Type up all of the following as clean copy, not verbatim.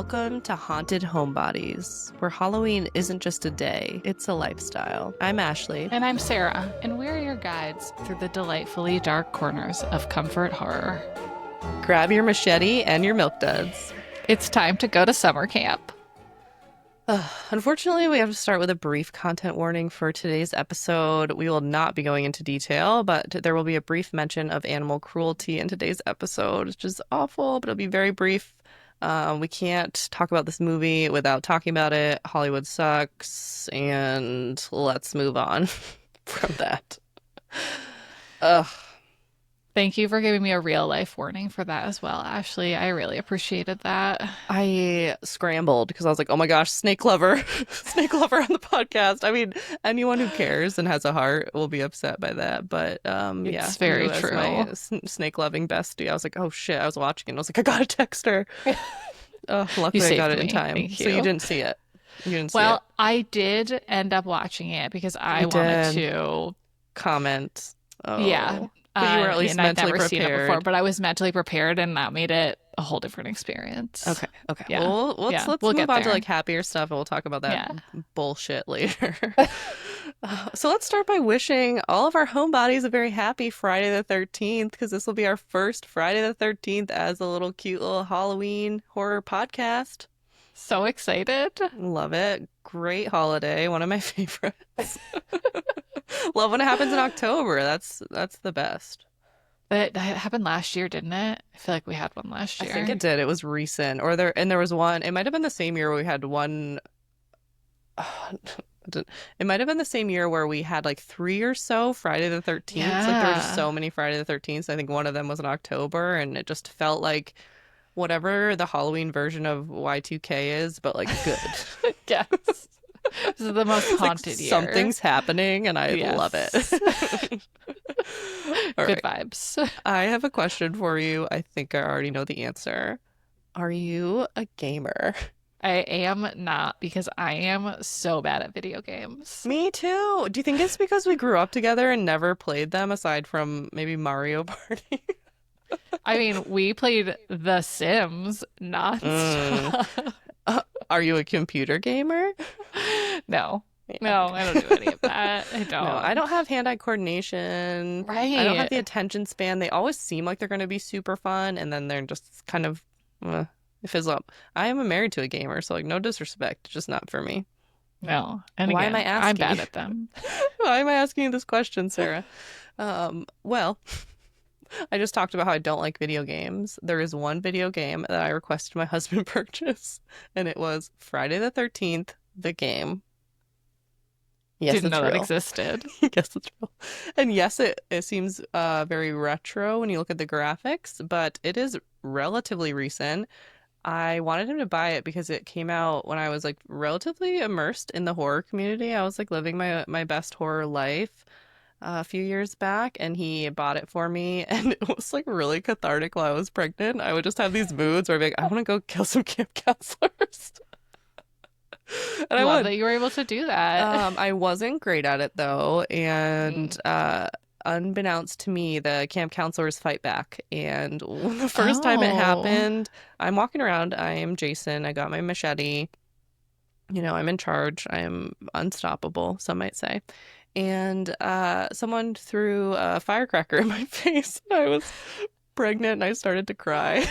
Welcome to Haunted Homebodies, where Halloween isn't just a day, it's a lifestyle. I'm Ashley. And I'm Sarah, and we're your guides through the delightfully dark corners of comfort horror. Grab your machete and your milk duds. It's time to go to summer camp. Unfortunately, we have to start with a brief content warning for today's episode. We will not be going into detail, but there will be a brief mention of animal cruelty in today's episode, which is awful, but it'll be very brief. We can't talk about this movie without talking about it. Hollywood sucks, and let's move on from that. Ugh. Thank you for giving me a real life warning for that as well, Ashley. I really appreciated that. I scrambled because I was like, oh my gosh, snake lover. Snake lover on the podcast. I mean, anyone who cares and has a heart will be upset by that. But yeah, it's very you as true. My snake loving bestie, I was like, oh shit. I was watching it and I was like, I gotta text her. Luckily I got it in time. Thank so you didn't see it. You didn't see it. Well, I did end up watching it because I wanted to comment. Oh. Yeah. But you were at least mentally I'd never prepared. seen it before, but I was mentally prepared, and that made it a whole different experience. Okay. Yeah. Well, let's move get on to there. like happier stuff, and we'll talk about that bullshit later. So let's start by wishing all of our homebodies a very happy Friday the 13th, because this will be our first Friday the 13th as a little cute little Halloween horror podcast. So excited. Love it. Great holiday. One of my favorites. Love when it happens in October. That's the best. That happened last year, didn't it? I feel like we had one last year. I think it did. It was recent. There was one. It might have been the same year where we had one. It might have been the same year where we had like 3 or so Friday the 13th. Yeah. Like there were so many Friday the 13th. I think one of them was in October, and it just felt like whatever the Halloween version of Y2K is, but like good. Yes. This is the most haunted year. Something's happening, and I love it. Good vibes. I have a question for you. I think I already know the answer. Are you a gamer? I am not, because I am so bad at video games. Me too. Do you think it's because we grew up together and never played them aside from maybe Mario Party? I mean, we played The Sims nonstop. Are you a computer gamer? No. Yeah. No, I don't do any of that. I don't. No, I don't have hand-eye coordination. Right. I don't have the attention span. They always seem like they're going to be super fun, and then they're just kind of fizzle up. I am married to a gamer, so like no disrespect, just not for me. No. And why again, am I asking? I'm bad at them. Why am I asking you this question, Sarah? Well, I just talked about how I don't like video games. There is one video game that I requested my husband purchase, and it was Friday the 13th, the game. Yes, Didn't know real. that existed. Yes, it's real. And yes, it seems very retro when you look at the graphics, but it is relatively recent. I wanted him to buy it because it came out when I was like relatively immersed in the horror community. I was like living my best horror life a few years back, and he bought it for me, and it was like really cathartic while I was pregnant. I would just have these moods where I'd be like, I want to go kill some camp counselors. And I love that you were able to do that. I wasn't great at it though, and unbeknownst to me, the camp counselors fight back. And the first time it happened, I'm walking around. I am Jason. I got my machete. You know, I'm in charge. I am unstoppable, some might say. And someone threw a firecracker in my face. I was pregnant and I started to cry.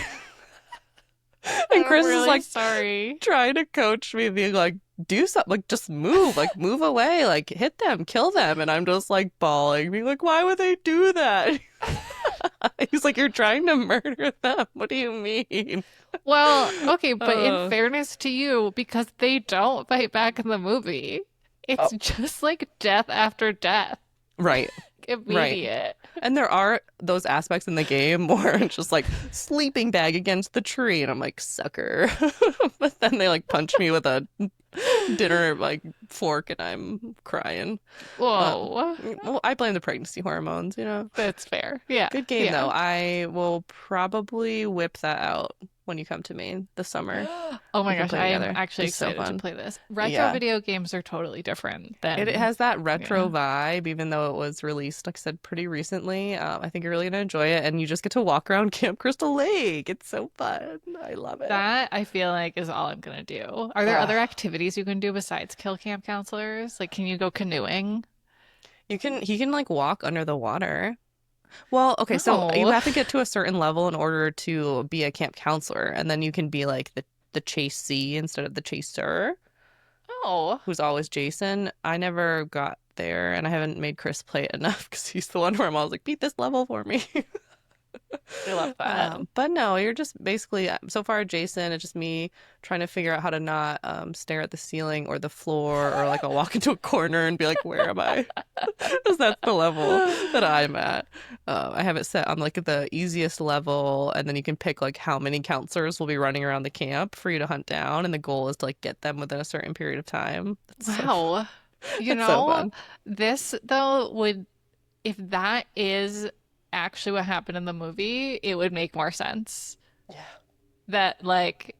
And Chris is like, sorry, trying to coach me, being like, do something, like just move, like move away, like hit them, kill them. And I'm just like bawling, being like, why would they do that? He's like, you're trying to murder them. What do you mean? Well, okay, but in fairness to you, because they don't fight back in the movie, it's just like death after death. Right. Immediate. Right. And there are those aspects in the game where it's just like sleeping bag against the tree, and I'm like, sucker. But then they like punch me with a dinner like fork, and I'm crying. Whoa. Well, I blame the pregnancy hormones, you know. That's fair. Yeah. Good game though. I will probably whip that out when you come to Maine this summer. Oh We my can gosh, play I am together. actually It's so excited to fun. play this. Retro Yeah. video games are totally different It than, has that retro yeah. vibe, even though it was released, like I said, pretty recently. I think you're really gonna enjoy it, and you just get to walk around Camp Crystal Lake. It's so fun. I love it. That I feel like is all I'm gonna do. Are there other Ugh. activities you can do besides kill camp counselors? Like, can you go canoeing? He can like walk under the water. Well, okay, so you Oh, have to get to a certain level in order to be a camp counselor, and then you can be like the chasee instead of the chaser, oh, who's always Jason. I never got there, and I haven't made Chris play it enough because he's the one where I'm always like, beat this level for me. I love that. But no, you're just basically so far Jason. It's just me trying to figure out how to not stare at the ceiling or the floor, or like I'll walk into a corner and be like, "Where am I?" Because that's the level that I'm at. I have it set on like the easiest level, and then you can pick like how many counselors will be running around the camp for you to hunt down, and the goal is to like get them within a certain period of time. Wow. You It's so know, fun. this though would, if that is actually what happened in the movie, it would make more sense. Yeah. That like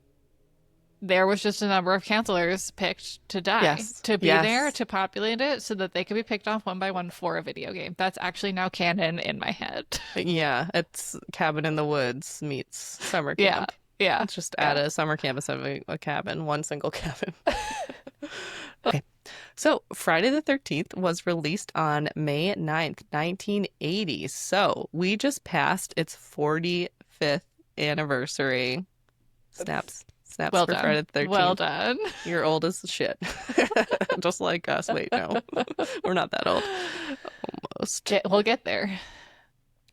there was just a number of counselors picked to die, Yes. to be there, Yes. to populate it so that they could be picked off one by one for a video game. That's actually now canon in my head. Yeah, it's Cabin in the Woods meets summer Yeah, camp. yeah, Let's just add yeah. a summer camp instead of a cabin, one single cabin. Okay. So Friday the 13th was released on May 9th, 1980. So we just passed its 45th anniversary. Snaps. Snaps Well for Friday done. the Well 13th. done. You're old as shit. Just like us. Wait, no. We're not that old. Almost. We'll get there.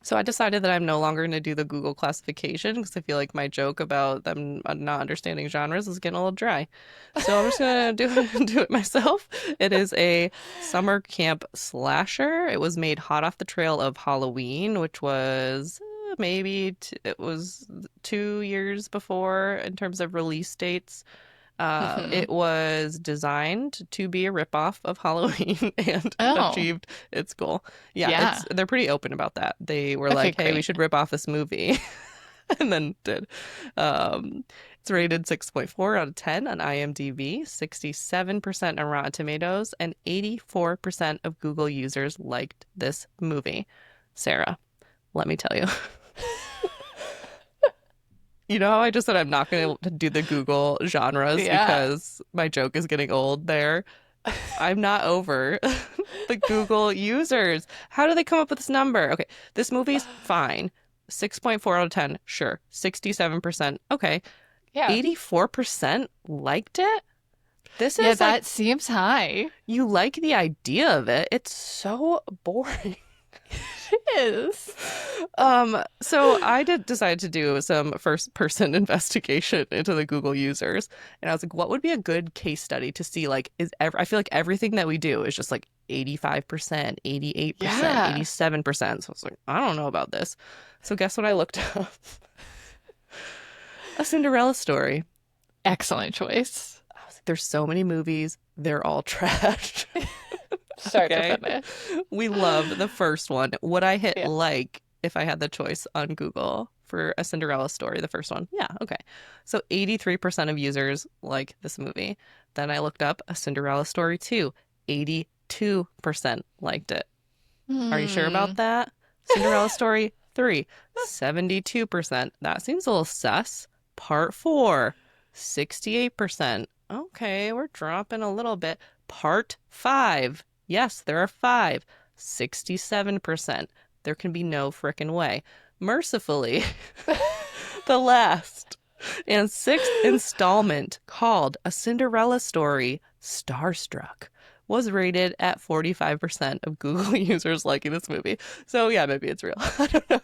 So I decided that I'm no longer going to do the Google classification because I feel like my joke about them not understanding genres is getting a little dry. So I'm just going to do it myself. It is a summer camp slasher. It was made hot off the trail of Halloween, which was it was 2 years before in terms of release dates. Hmm. It was designed to be a ripoff of Halloween and Oh, achieved its goal. Yeah, yeah. they're pretty open about that. They were Okay, like, "Hey, we great. should rip off this movie," and then did. It's rated 6.4 out of 10 on IMDb, 67% on Rotten Tomatoes, and 84% of Google users liked this movie. Sarah, let me tell you. You know how I just said I'm not going to do the Google genres Yeah. because my joke is getting old there? I'm not over the Google users. How do they come up with this number? Okay, this movie's fine. 6.4 out of 10, sure. 67%, okay. Yeah. 84% liked it? This Yeah, is like, that seems high. you like the idea of it. It's so boring. It is. So I did decide to do some first person investigation into the Google users, and I was like, what would be a good case study to see like I feel like everything that we do is just like 85%, 88%, Yeah. 87%. So I was like, I don't know about this. So guess what I looked up? A Cinderella story. Excellent choice. I was like, there's so many movies, they're all trash. Start to Okay. finish. We love the first one. Would I hit Yeah. like if I had the choice on Google for a Cinderella story, the first one? Yeah, okay. So 83% of users like this movie. Then I looked up a Cinderella story 2. 82% liked it. Are you sure about Hmm. that? Cinderella story 3. 72%. That seems a little sus. Part 4. 68%. Okay, we're dropping a little bit. Part 5. Yes, there are 5. 67%. There can be no frickin' way. Mercifully, the last and sixth installment, called A Cinderella Story Starstruck, was rated at 45% of Google users liking this movie. So yeah, maybe it's real. I don't know.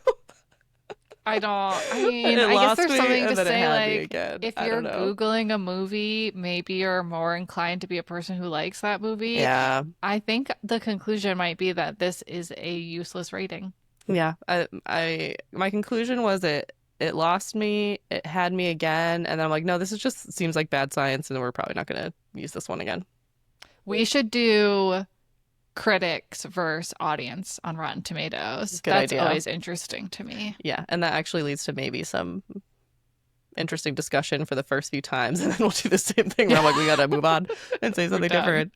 I don't, I mean, It I guess lost there's me something and to then it say, had me like, again. if I don't you're know. Googling a movie, maybe you're more inclined to be a person who likes that movie. Yeah. I think the conclusion might be that this is a useless rating. Yeah. My conclusion was it lost me, it had me again, and then I'm like, no, this is just seems like bad science, and we're probably not gonna use this one again. We should do critics versus audience on Rotten Tomatoes. Good That's idea. always interesting to me. Yeah, and that actually leads to maybe some interesting discussion for the first few times, and then we'll do the same thing where I'm like, we gotta move on and say We're something done. different.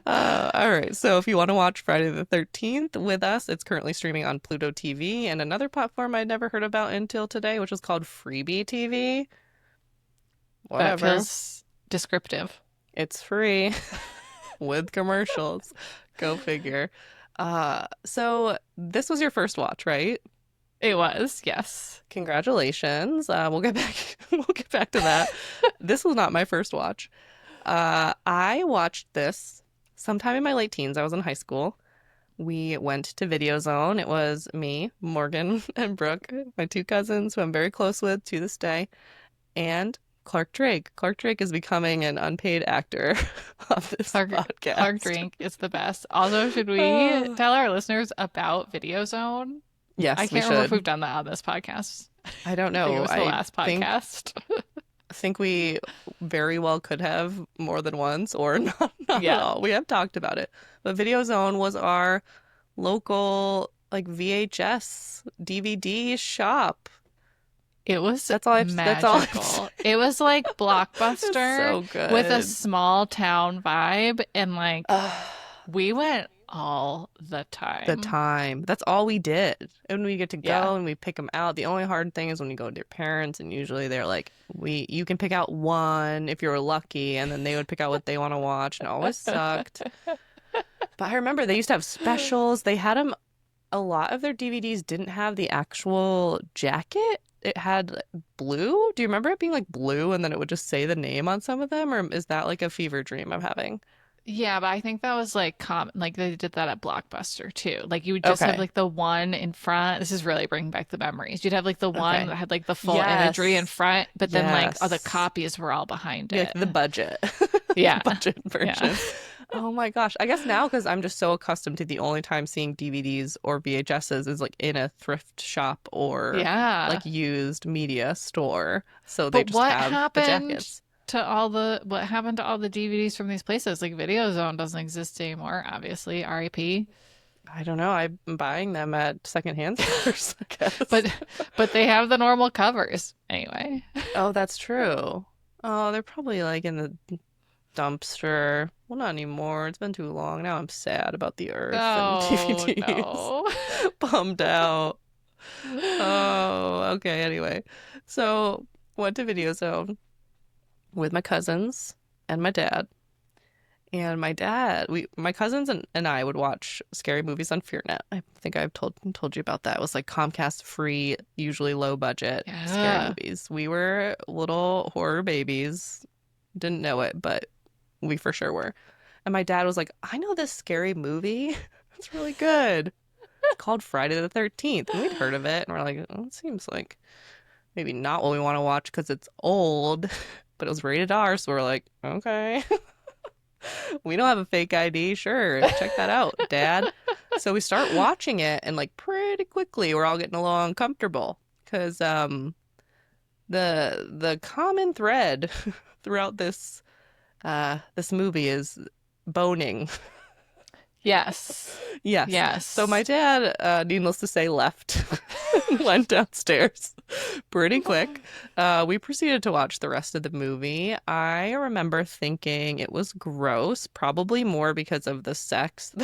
All right. So if you want to watch Friday the 13th with us, it's currently streaming on Pluto TV and another platform I'd never heard about until today, which is called Freebie TV. That Whatever. feels descriptive. It's free with commercials. Go figure. So this was your first watch, right? It was, yes. Congratulations. We'll get back we'll get back to that. This was not my first watch. I watched this sometime in my late teens. I was in high school. We went to Video Zone. It was me, Morgan, and Brooke, my two cousins, who I'm very close with to this day, and Clark Drake. Clark Drake is becoming an unpaid actor on this Clark podcast. Drink is the best. Also, should we tell our listeners about Video Zone? I Yes, we can't remember if we've should. done that on this podcast. I don't I think it know. was the last Think podcast. think we very well could have more than once or not at Yeah. all. We have talked about it. But Video Zone was our local like VHS DVD shop. It was That's all I've magical. said. It was like It's Blockbuster so with a good. small town vibe, and like Ugh, we went all the the time. time. That's all we did. And we get to Yeah. go and we pick them out. The only hard thing is when you go to your parents and usually they're like, you can pick out one if you're lucky, and then they would pick out what they want to watch, and it always sucked. But I remember they used to have specials. They had them, a lot of their DVDs didn't have the actual jacket. It had blue. Do you remember it being like blue and then it would just say the name on some of them? Or is that like a fever dream I'm having? Yeah, but I think that was like common. Like they did that at Blockbuster too. Like you would just have Okay. like the one in front. This is really bringing back the memories. You'd have like the one Okay. that had like the full imagery in Yes. front, but then like other Yes. copies were all behind Like it. the budget. The Yeah. budget Yeah. version. Oh my gosh. I guess now because I'm just so accustomed to the only time seeing DVDs or VHSs is like in a thrift shop or Yeah. like used media store. So they But just have the jackets. what happened to all the DVDs from these places? Like Video Zone doesn't exist anymore, obviously. RIP. I don't know. I'm buying them at secondhand stores, I guess. But but they have the normal covers anyway. Oh, that's true. Oh, they're probably like in the dumpster. Well, not anymore. It's been too long. Now I'm sad about the earth and Oh DVDs. no. Bummed out. Oh, okay. Anyway, so went to Video Zone with my cousins and my dad. And my cousins and I would watch scary movies on FearNet. I think I've told you about that. It was like Comcast free, usually low budget scary Yeah. movies. We were little horror babies. Didn't know it, but we for sure were. And my dad was like, I know this scary movie. It's really good. It's called Friday the 13th. And we'd heard of it. And we're like, oh, it seems like maybe not what we want to watch because it's old, but it was rated R. So we're like, okay. We don't have a fake ID. Sure, check that out, Dad. So we start watching it, and like pretty quickly, we're all getting along comfortable because the common thread throughout this movie is boning. Yes. Yes. So my Yes. dad, needless to say, left, went downstairs pretty quick. We proceeded to watch the rest of the movie. I remember thinking it was gross, probably more because of the sex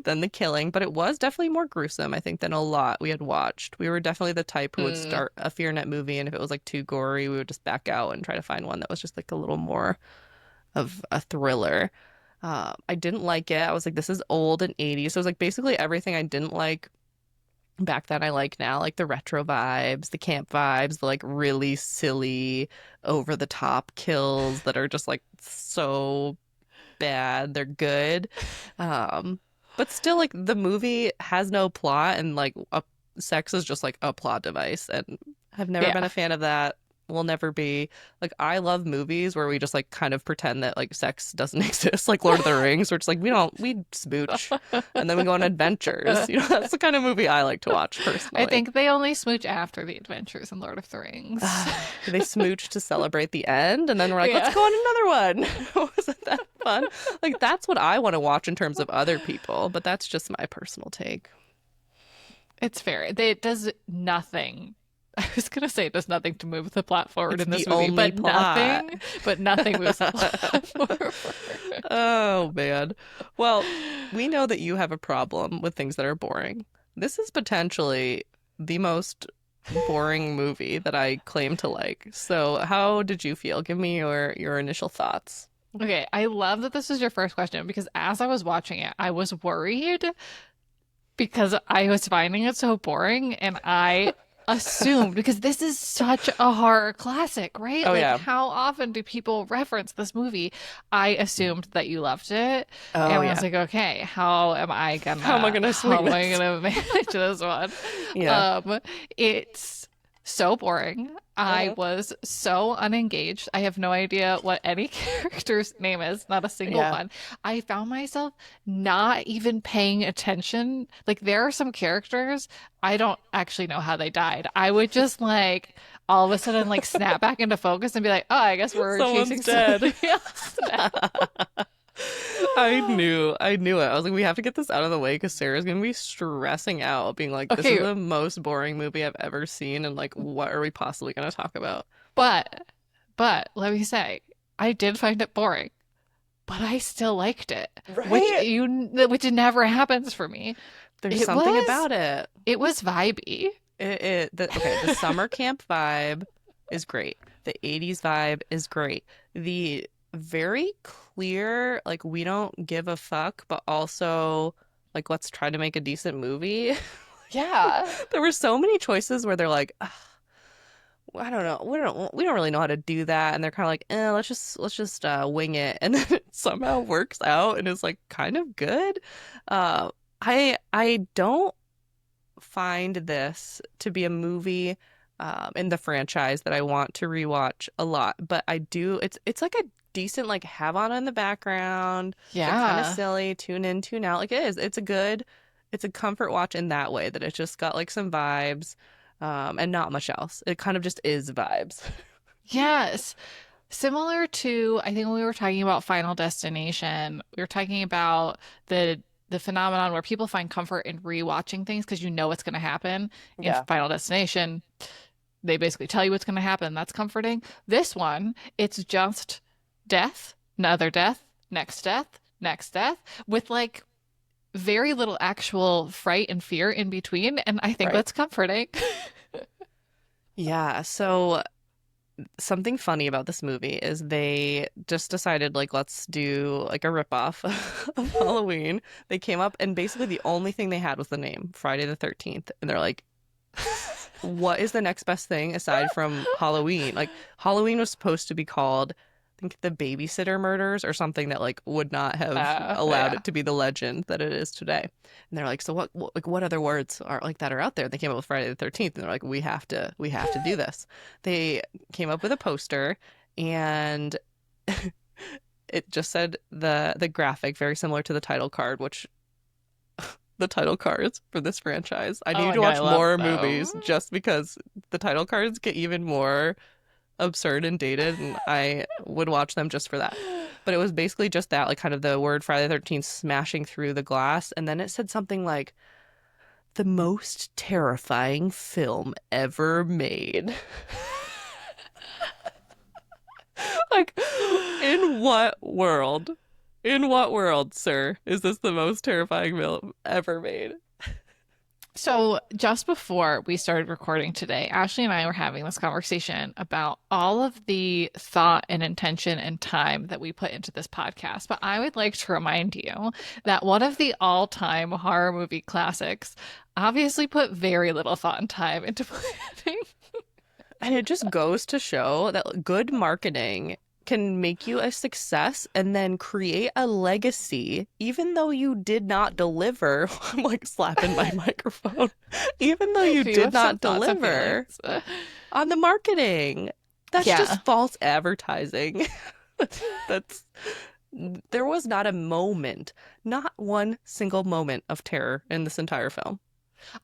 than the killing, but it was definitely more gruesome, I think, than a lot we had watched. We were definitely the type who would Mm. start a FearNet movie, and if it was like too gory, we would just back out and try to find one that was just like a little more of a thriller. I didn't like it. I was like, this is old and 80s. So it was like basically everything I didn't like back then I like now, like the retro vibes, the camp vibes, the like really silly, over the top kills that are just like so bad. They're good. Um, but still like the movie has no plot and like sex is just like a plot device. And I've never been Yeah. a fan of that. Will never be. Like I love movies where we just like kind of pretend that like sex doesn't exist, like Lord of the Rings, where it's like we smooch and then we go on adventures. You know, that's the kind of movie I like to watch I personally. think they only smooch after the adventures in Lord of the Rings. They smooch to celebrate the end, and then we're like, let's Yeah. go on another one. Wasn't that fun? Like that's what I want to watch in terms of other people, but that's just my personal take. It's fair. It does nothing I was gonna say it does nothing to move the plot forward It's in the this movie, only plot. but nothing moves the plot forward. Oh man. Well, we know that you have a problem with things that are boring. This is potentially the most boring movie that I claim to like. So, how did you feel? Give me your initial thoughts. Okay, I love that this is your first question because as I was watching it, I was worried because I was finding it so boring and I assumed because this is such a horror classic, right? Oh Like yeah. how often do people reference this movie? I assumed that you loved it Oh and I was yeah. like, okay, How am I gonna how swing am I this? gonna manage this one? Yeah. It's so boring. I Mhm. was so unengaged. I have no idea what any character's name is, not a single Yeah. one. I found myself not even paying attention. Like there are some characters I don't actually know how they died. I would just like all of a sudden like snap back into focus and be like, "Oh, I guess we're Someone's chasing dead. somebody else now." I knew it. I was like, we have to get this out of the way because Sarah's gonna be stressing out, being like, this is Okay, the most boring movie I've ever seen, and like, what are we possibly gonna talk about? but let me say, I did find it boring, but I still liked it, Right? which never happens for me. There's It something was about it. it was vibey. Okay, the summer camp vibe is great. The 80s vibe is great. The very clear, like, we don't give a fuck, but also, like, let's try to make a decent movie. Yeah. There were so many choices where they're like, "Ugh, I don't know, we don't really know how to do that," and they're kind of like, let's just wing it, and then it somehow works out and is like kind of good. I don't find this to be a movie in the franchise that I want to rewatch a lot, but I do. It's like a decent like have on in the background, like kind of Yeah. silly, tune in, tune out. Like it is. It's a comfort watch in that way that it's just got like some vibes, and not much else. It kind of just is vibes. Yes. Similar to, I think when we were talking about Final Destination, we were talking about the phenomenon where people find comfort in rewatching things because you know what's going to happen. In Yeah. Final Destination, they basically tell you what's going to happen. That's comforting. This one, it's just death, another death, next death, with like very little actual fright and fear in between. And I think Right. that's comforting. Yeah. So something funny about this movie is they just decided like let's do like a ripoff of Halloween. They came up and basically the only thing they had was the name Friday the 13th, and they're like, what is the next best thing aside from Halloween? Like Halloween was supposed to be called, I think, the Babysitter Murders or something that like would not have allowed Yeah. it to be the legend that it is today. And they're like, so what other words are like that are out there? They came up with Friday the 13th, and they're like, we have to do this. They came up with a poster, and it just said the graphic very similar to the title card, which the title cards for this franchise. I Oh need my to God, I watch love more them. movies just because the title cards get even more absurd and dated, and I would watch them just for that. But it was basically just that, like kind of the word Friday the 13th smashing through the glass, and then it said something like the most terrifying film ever made. Like, in what world? In what world, sir, is this the most terrifying film ever made? So, just before we started recording today, Ashley and I were having this conversation about all of the thought and intention and time that we put into this podcast. But I would like to remind you that one of the all-time horror movie classics obviously put very little thought and time into planning. And it just goes to show that good marketing can make you a success and then create a legacy, even though you did not deliver. I'm like slapping my microphone. Even though you You did have some not thoughts and deliver feelings. on the marketing. That's Yeah. just false advertising. That's there was not a moment, not one single moment of terror in this entire film.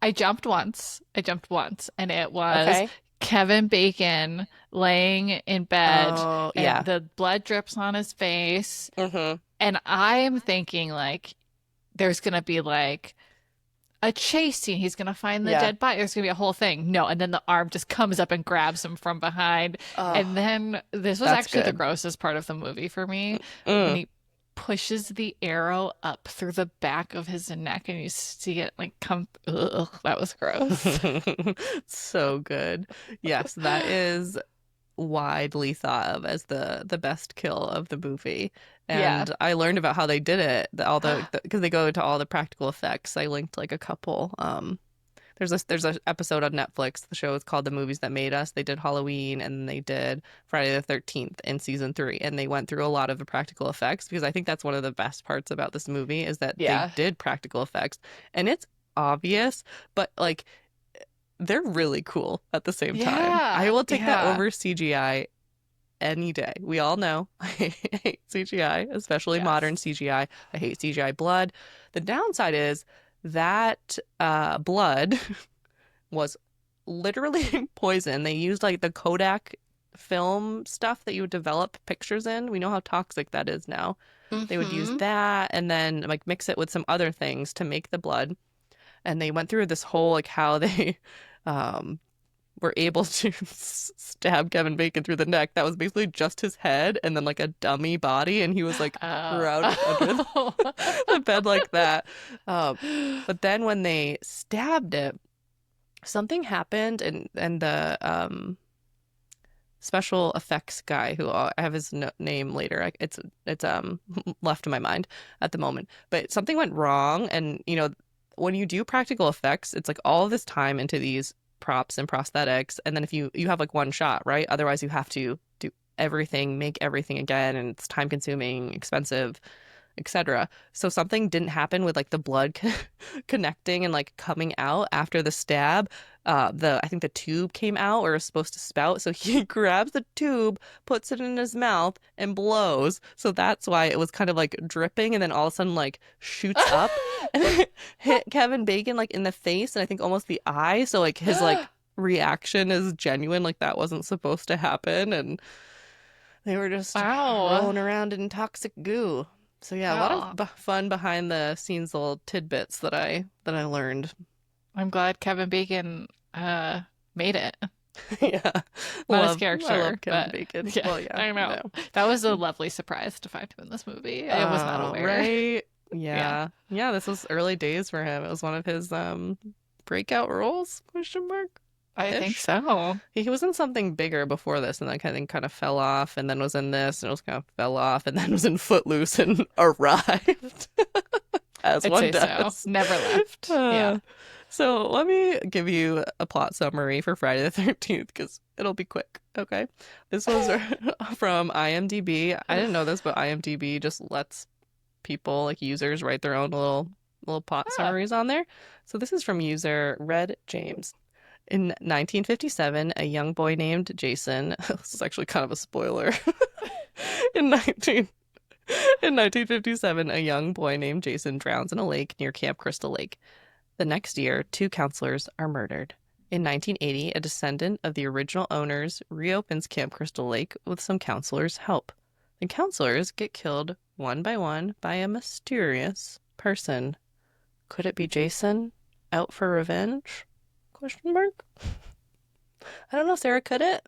I jumped once. And it was Okay. Kevin Bacon laying in bed Oh, and yeah. the blood drips on his face. Hmm. And I'm thinking like there's gonna be like a chase scene. He's gonna find the Yeah. dead body. There's gonna be a whole thing. No, and then the arm just comes up and grabs him from behind. Oh, And then this was that's actually the good. grossest part of the movie for me when Mm. he pushes the arrow up through the back of his neck and you see it like come. Ugh, that was gross. So good. Yes, that is widely thought of as the best kill of the movie. Yeah. And I learned about how they did it, all because they go into all the practical effects. I linked like a couple. There's a episode on Netflix. The show is called The Movies That Made Us. They did Halloween and they did Friday the 13th in season 3, and they went through a lot of the practical effects because I think that's one of the best parts about this movie is that they Yeah. did practical effects, and it's obvious, but like they're really cool at the same time. I Yeah. will take that Yeah. over CGI any day. We all know I hate CGI, especially modern Yes. CGI. I hate CGI blood. The downside is that blood was literally poison. They used like the Kodak film stuff that you would develop pictures in. We know how toxic that is now. They would use Mm-hmm. that and then like mix it with some other things to make the blood. And they went through this whole like how they um were able to stab Kevin Bacon through the neck. That was basically just his head and then like a dummy body, and he was like crouched under Oh. the bed like that. Um, but then when they stabbed it, something happened, and the special effects guy who I have his name later. It's left in my mind at the moment, but something went wrong, and when you do practical effects, it's like all of this time into these props and prosthetics, and then if you have like one shot, right? Otherwise, you have to do everything, make everything again, and it's time consuming, expensive, etc. So something didn't happen with like the blood connecting and like coming out after the stab. I think the tube came out or was supposed to spout. So he grabs the tube, puts it in his mouth, and blows. So that's why it was kind of like dripping and then all of a sudden like shoots up and it hit Kevin Bacon like in the face and I think almost the eye. So like his like reaction is genuine, like that wasn't supposed to happen, and they were just Wow. rolling around in toxic goo. So yeah, a lot of Oh, fun behind the scenes little tidbits that I learned. I'm glad Kevin Bacon made it. Yeah, Not his I love character, Kevin but Bacon. yeah, Well, yeah, I know. no. That was a lovely surprise to find him in this movie. I was not aware. Right. Yeah, Yeah, yeah. This was early days for him. It was one of his breakout roles? Question mark I think ish. so. He was in something bigger before this, and then kind of fell off, and then was in this, and it was kind of fell off, and then was in Footloose and arrived, as I'd one say so. does. Never left. Yeah. Uh, so let me give you a plot summary for Friday the 13th because it'll be quick. Okay. This was from IMDb. I didn't know this, but IMDb just lets people, like users, write their own little plot Ah. summaries on there. So this is from user Red James. In 1957, a young boy named Jason, this is actually kind of a spoiler. In 19 in 1957, a young boy named Jason drowns in a lake near Camp Crystal Lake. The next year, 2 counselors are murdered. In 1980, a descendant of the original owners reopens Camp Crystal Lake with some counselors' help. The counselors get killed one by a mysterious person. Could it be Jason out for revenge? Question mark. I don't know, Sarah, could it?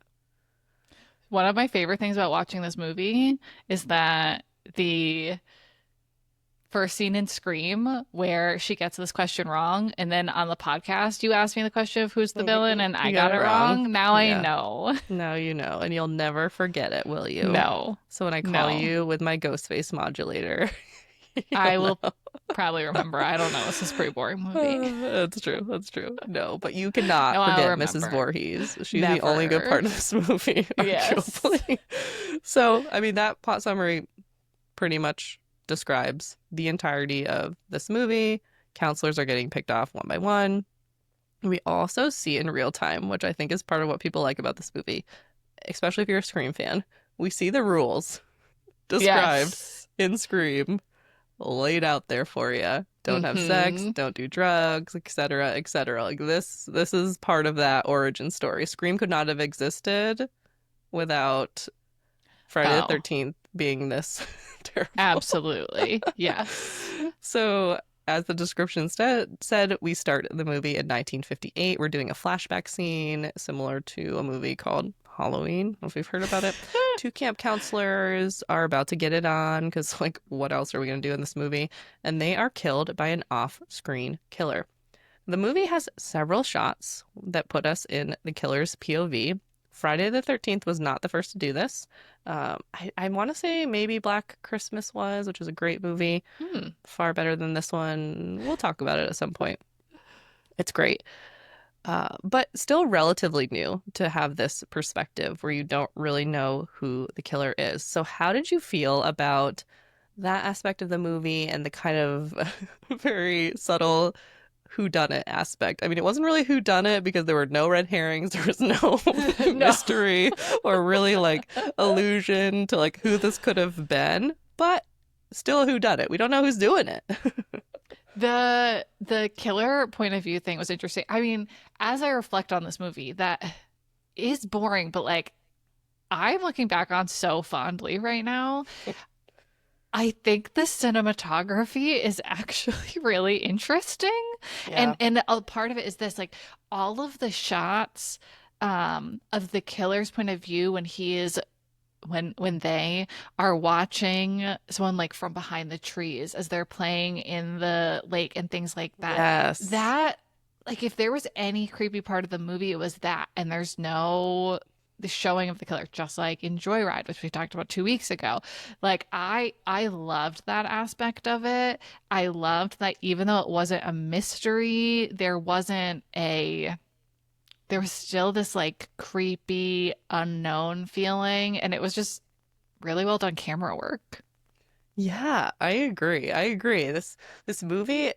One of my favorite things about watching this movie is that the first scene in Scream where she gets this question wrong, and then on the podcast you asked me the question of who's the villain, and I You got got it it wrong. wrong. Now I Yeah. know. Now you know, and you'll never forget it, will you? No, So when I call no. you with my ghost face modulator, you'll I will know. probably remember. I don't know. This is a pretty boring movie. That's true. That's true. No, but you cannot No, I'll forget Mrs. remember. Voorhees. She's the only good Never. part of this movie, Yes. arguably. So, I mean, that plot summary pretty much describes the entirety of this movie. Counselors are getting picked off one by one. We also see in real time, which I think is part of what people like about this movie, especially if you're a Scream fan. We see the rules described Yes. in Scream laid out there for you. Don't have sex, Hmm. don't do drugs, etc., etc. Like this is part of that origin story. Scream could not have existed without Friday the Oh, 13th being this terrible. absolutely. Yes. So as the description said, we start the movie in 1958. We're doing a flashback scene similar to a movie called Halloween. I don't know if you've heard about it. Two camp counselors are about to get it on because, like, what else are we going to do in this movie? And they are killed by an off-screen killer. The movie has several shots that put us in the killer's POV. Friday the 13th was not the first to do this. I want to say maybe Black Christmas was, which was a great movie. Hmm. Far better than this one. We'll talk about it at some point. It's great. But still relatively new to have this perspective where you don't really know who the killer is. So, how did you feel about that aspect of the movie and the kind of very subtle whodunit aspect? I mean, it wasn't really whodunit because there were no red herrings, there was no No. mystery or really like allusion to like who this could have been, but still a whodunit. We don't know who's doing it. The killer point of view thing was interesting. I mean, as I reflect on this movie, that is boring, but like I'm looking back on so fondly right now. I think the cinematography is actually really interesting. Yeah. And a part of it is this, like all of the shots of the killer's point of view when he is when they are watching someone like from behind the trees as they're playing in the lake and things like that. Yes. That like if there was any creepy part of the movie, it was that. And there's no the showing of the killer, just like in Joyride, which we talked about 2 weeks ago. Like I loved that aspect of it. I loved that even though it wasn't a mystery, there was still this like creepy unknown feeling, and it was just really well done camera work. Yeah, I agree. I agree. This movie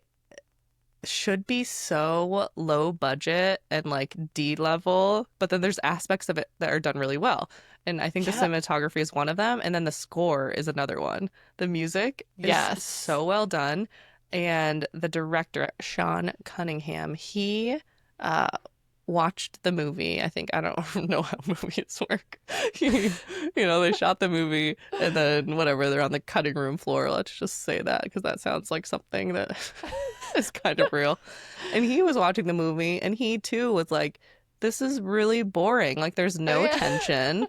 should be so low budget and like D level, but then there's aspects of it that are done really well. And I think the Yeah. cinematography is one of them, and then the score is another one. The music is Yes. so well done, and the director, Sean Cunningham, he uh watched the movie. I think I don't know how movies work. He, they shot the movie and then whatever, they're on the cutting room floor. Let's just say that because that sounds like something that is kind of real. And he was watching the movie and he too was like, this is really boring. Like there's Oh, no yeah. tension.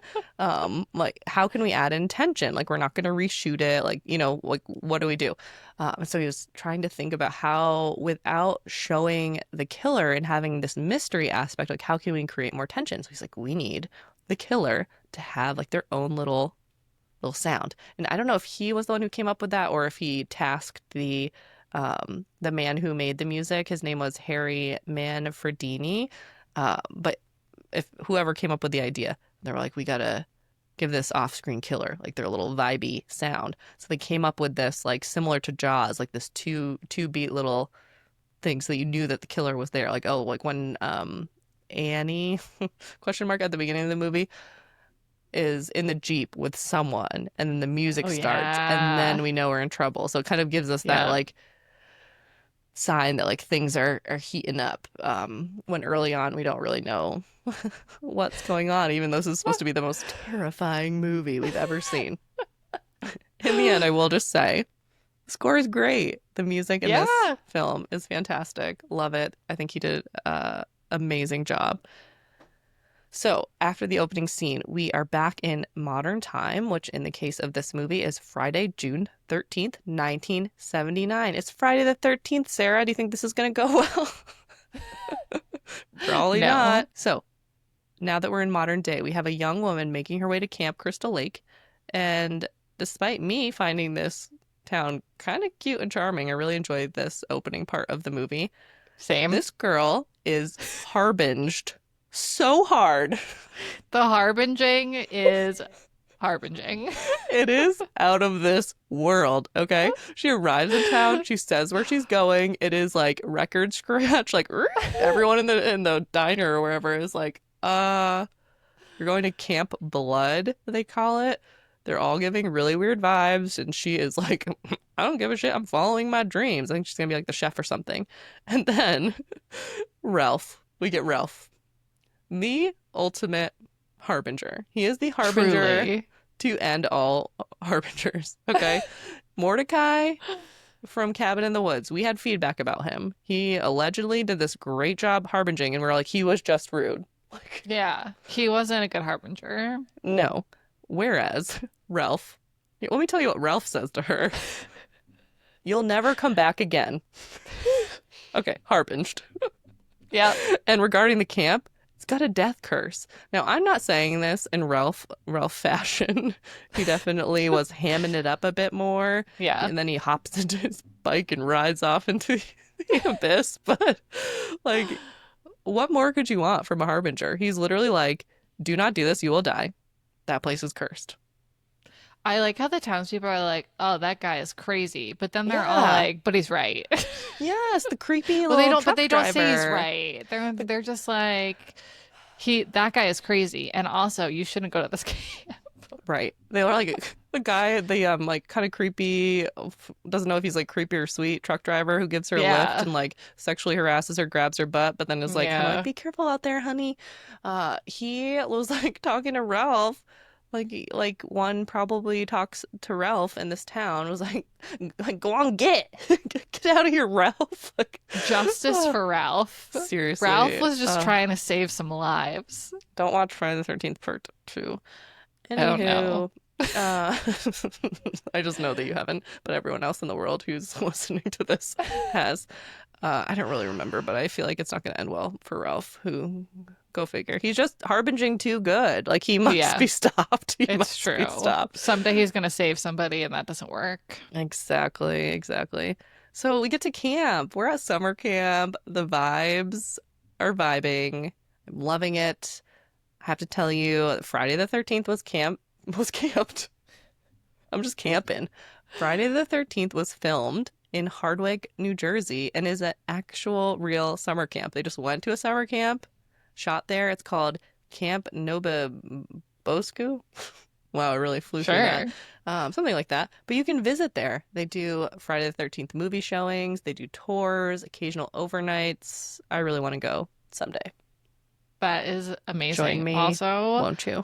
Like how can we add in tension? Like we're not gonna reshoot it. Like, like what do we do? And so he was trying to think about how, without showing the killer and having this mystery aspect, like how can we create more tension? So he's like, we need the killer to have like their own little sound. And I don't know if he was the one who came up with that or if he tasked the man who made the music. His name was Harry Manfredini. But if whoever came up with the idea, they were like, we gotta give this off-screen killer like their little vibey sound. So they came up with this like similar to Jaws, like this two beat little thing so that you knew that the killer was there. Like, oh, like when Annie question mark at the beginning of the movie is in the Jeep with someone and then the music Oh starts and yeah. then we know we're in trouble. So it kind of gives us that Yeah. like sign that like things are heating up when early on we don't really know what's going on, even though this is supposed to be the most terrifying movie we've ever seen. In the end, I will just say the score is great. The music in this Yeah. film is fantastic. Love it. I think he did an amazing job. So, after the opening scene, we are back in modern time, which in the case of this movie is Friday, June 13th, 1979. It's Friday the 13th, Sarah. Do you think this is going to go well? Probably No. not. So, now that we're in modern day, we have a young woman making her way to Camp Crystal Lake. And despite me finding this town kind of cute and charming, I really enjoyed this opening part of the movie. Same. This girl is harbinged so hard. The harbinging is harbinging. It is out of this world, okay? She arrives in town, she says where she's going. It is like record scratch, like everyone in the diner or wherever is like, you're going to Camp Blood, they call it. They're all giving really weird vibes, and she is like, I don't give a shit. I'm following my dreams. I think she's gonna be like the chef or something. And then we get Ralph, the ultimate harbinger. He is the harbinger Truly. to end all harbingers. Okay. Mordecai from Cabin in the Woods. We had feedback about him. He allegedly did this great job harbinging, and we're like, he was just rude. Like, Yeah, he wasn't a good harbinger. no. Whereas Ralph, let me tell you what Ralph says to her. You'll never come back again. Okay, harbinged. Yep. And regarding the camp, it's got a death curse. Now, I'm not saying this in Ralph fashion. He definitely was hamming it up a bit more. Yeah. And then he hops into his bike and rides off into the abyss. But like, what more could you want from a harbinger? He's literally like, do not do this, you will die. That place is cursed. I like how the townspeople are like, "Oh, that guy is crazy," but then they're all Yeah. like, "But he's right." Yes, the creepy Well, they little don't, but truck they don't say he's driver. right. They're just like, that guy is crazy, and also you shouldn't go to this camp. Right. They were like the guy, the like kind of creepy, doesn't know if he's like creepy or sweet truck driver who gives her a lift Yeah, and like sexually harasses her, grabs her butt, but then is like kind of like, yeah. be careful out there, honey. He was like talking to Ralph. Like one probably talks to Ralph in this town was like go on get out of here, Ralph. Like, Justice for Ralph. Ralph seriously. was just trying to save some lives. Don't watch Friday the 13th part 2. Oh no. Anywho, uh, I just know that you haven't, but everyone else in the world who's listening to this has. I don't really remember, but I feel like it's not going to end well for Ralph, who, go figure. He's just harbinging too good. Like, he must Yeah, be stopped. He it's must be true. stopped. Someday he's gonna save somebody, and that doesn't work. Exactly, exactly. So we get to camp. We're at summer camp. The vibes are vibing. I'm loving it. I have to tell you, Friday the 13th was camped. I'm just camping. Friday the 13th was filmed in Hardwick, New Jersey, and is an actual real summer camp. They just went to a summer camp, shot there. It's called Camp Nobaboscu. Wow, I really flew through Sure. that. Something like that. But you can visit there. They do Friday the 13th movie showings, they do tours, occasional overnights. I really want to go someday. That is Join amazing. me, Also, won't you?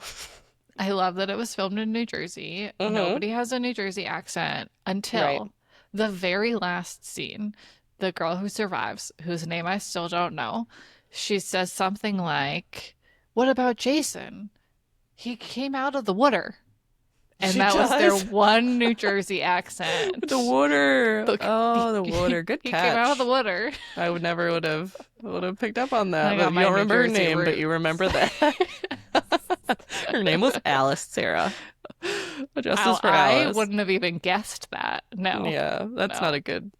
I love that it was filmed in New Jersey. Mm-hmm. Nobody has a New Jersey accent Right. until the very last scene. The girl who survives, whose name I still don't know, she says something like, "What about Jason? He came out of the water." And She that was their does. one New Jersey The accent. water. Look, Oh, the water. Good he came out of the catch. water. I would never would have picked up on that. I got But you my don't New remember her Jersey name, but you roots. remember that. Her name was Alice Sarah. Justice for I Alice. wouldn't have even guessed that. No, Yeah, that's not no. a good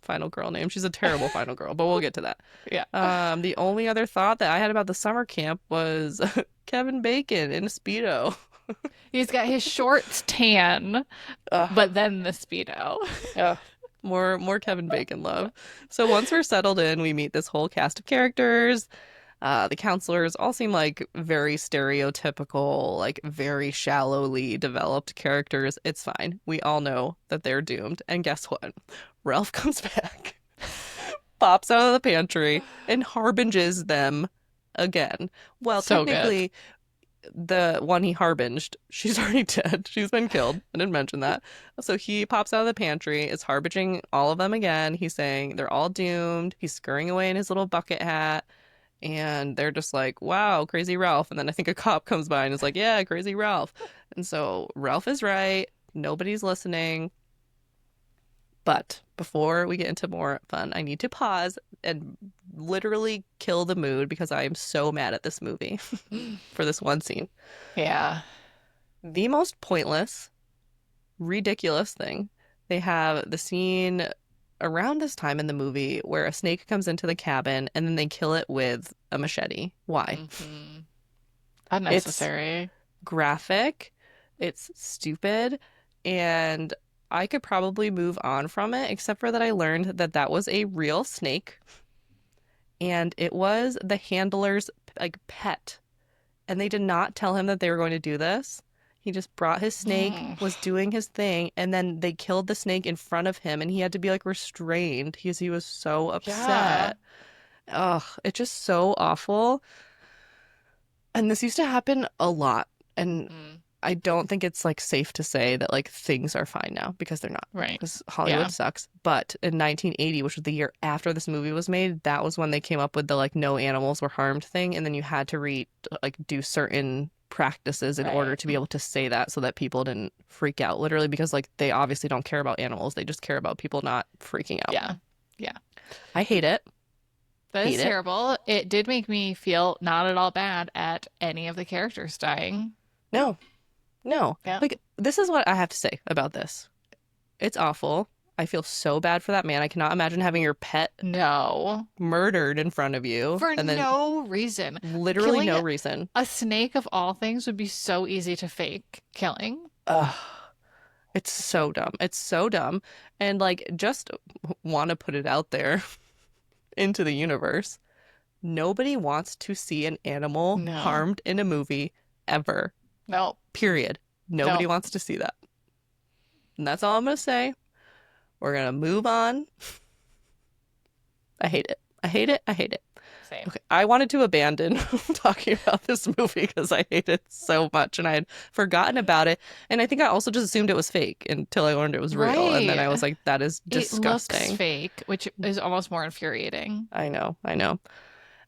final girl name. She's a terrible final girl, but we'll get to that. Yeah. The only other thought that I had about the summer camp was Kevin Bacon in a Speedo. He's got his shorts tan, Ugh. but then the Speedo. Yeah. More Kevin Bacon love. So once we're settled in, we meet this whole cast of characters. The counselors all seem like very stereotypical, like very shallowly developed characters. It's fine. We all know that they're doomed. And guess what? Ralph comes back, pops out of the pantry, and harbinges them again. Well, So good. technically, the one he harbinged, she's already dead. She's been killed. I didn't mention that. So he pops out of the pantry, is harbinging all of them again. He's saying they're all doomed. He's scurrying away in his little bucket hat. And they're just like, wow, crazy Ralph. And then I think a cop comes by and is like, yeah, crazy Ralph. And so Ralph is right. Nobody's listening. But before we get into more fun, I need to pause and literally kill the mood because I am so mad at this movie for this one scene. Yeah. The most pointless, ridiculous thing. They have the scene around this time in the movie where a snake comes into the cabin and then they kill it with a machete. Why? Hmm. It's Unnecessary. graphic, it's stupid, and I could probably move on from it, except for that I learned that that was a real snake and it was the handler's like pet. And they did not tell him that they were going to do this. He just brought his snake, Mm. was doing his thing, and then they killed the snake in front of him and he had to be like restrained because he was so Yeah. upset. Ugh, it's just so awful. And this used to happen a lot. And Mm. I don't think it's like safe to say that like things are fine now because they're not. Right. Because Hollywood Yeah. sucks. But in 1980, which was the year after this movie was made, that was when they came up with the like no animals were harmed thing, and then you had to read like do certain practices in order Right. to be able to say that so that people didn't freak out. Literally because like they obviously don't care about animals. They just care about people not freaking out. Yeah. Yeah. I hate it. That is Hate it. terrible. It did make me feel not at all bad at any of the characters dying. No. No. Yeah. Like this is what I have to say about this. It's awful. I feel so bad for that man. I cannot imagine having your pet No. murdered in front of you For and then no reason. literally Killing no reason. a snake of all things would be so easy to fake killing. Ugh. It's so dumb. It's so dumb. And like just want to put it out there into the universe. Nobody wants to see an animal No. harmed in a movie ever. No. Period. Nobody No. wants to see that. And that's all I'm going to say. We're going to move on. I hate it. I hate it. I hate it. Same. Okay, I wanted to abandon talking about this movie because I hate it so much and I had forgotten about it. And I think I also just assumed it was fake until I learned it was real. And then I was Right. like, that is It looks disgusting. fake, which is almost more infuriating. I know, I know.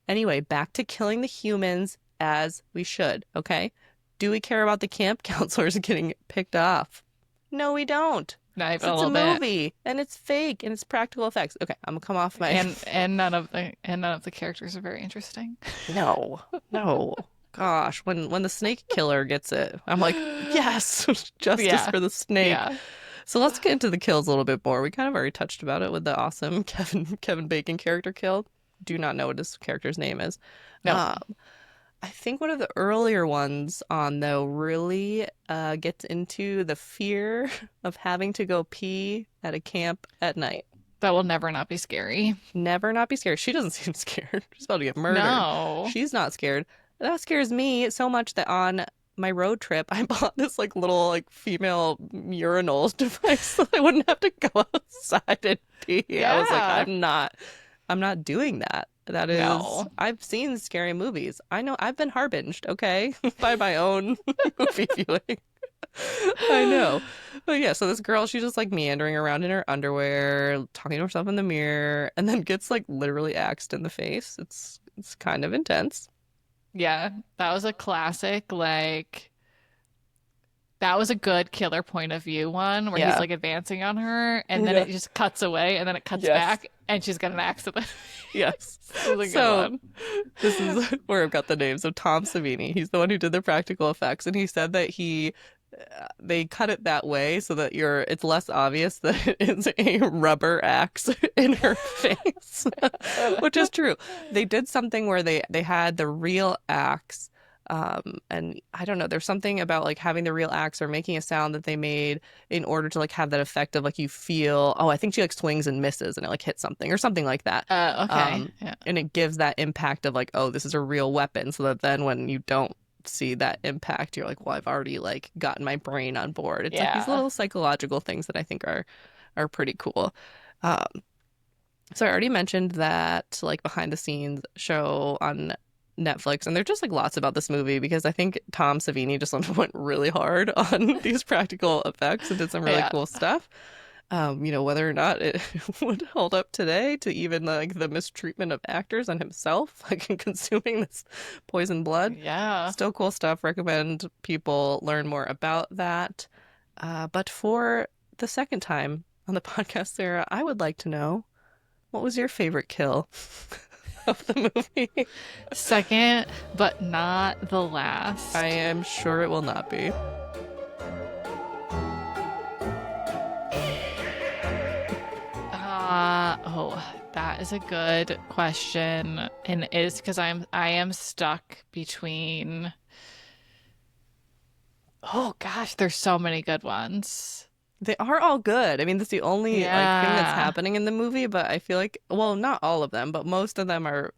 Anyway, back to killing the humans as we should, okay? Do we care about the camp counselors getting picked off? No, we don't. Not even a It's a little bit. movie and it's fake and it's practical effects. Okay, I'm gonna come off my And none of the characters are very interesting. No, no. Gosh, when the snake killer gets it, I'm like, yes, justice Yeah. for the snake. Yeah. So let's get into the kills a little bit more. We kind of already touched about it with the awesome Kevin Bacon character kill. Do not know what his character's name is. No. I think one of the earlier ones on though really gets into the fear of having to go pee at a camp at night. That will never not be scary. Never not be scared. She doesn't seem scared. She's about to get murdered. No. She's not scared. That scares me so much that on my road trip, I bought this like little like female urinal device so I wouldn't have to go outside and pee. I was like, Yeah. I'm not doing that. That is, No. I've seen scary movies. I know I've been harbinged, okay, by my own movie viewing. I know. But yeah, so this girl, she's just like meandering around in her underwear, talking to herself in the mirror, and then gets like literally axed in the face. It's kind of intense. Yeah. That was a classic, like, that was a good killer point of view one where he's Yeah. like advancing on her and then Yeah. it just cuts away and then it cuts Yes. back and she's got an accident. Yes. That was a good So one. this is where I've got the name. So Tom Savini, he's the one who did the practical effects, and he said that they cut it that way so that it's less obvious that it's a rubber axe in her face, which is true. They did something where they had the real axe. And I don't know, there's something about like having the real axe or making a sound that they made in order to like have that effect of like you feel, oh, I think she like swings and misses and it like hits something or something like that. Okay. Yeah. And it gives that impact of like, oh, this is a real weapon. So that then when you don't see that impact, you're like, well, I've already like gotten my brain on board. It's like these Yeah. little psychological things that I think are pretty cool. Um, so I already mentioned that like behind the scenes show on Netflix, and there's just like lots about this movie because I think Tom Savini just went really hard on these practical effects and did some really Yeah. cool stuff. Whether or not it would hold up today to even like the mistreatment of actors and himself, like in consuming this poison blood. Yeah. Still cool stuff. Recommend people learn more about that. But for the second time on the podcast, Sarah, I would like to know, what was your favorite kill of the movie? Second, but not the last. I am sure it will not be. That is a good question, and it is because I am stuck between. Oh gosh, there's so many good ones. They are all good. I mean, that's the only like thing that's Yeah. happening in the movie, but I feel like, well, not all of them, but most of them are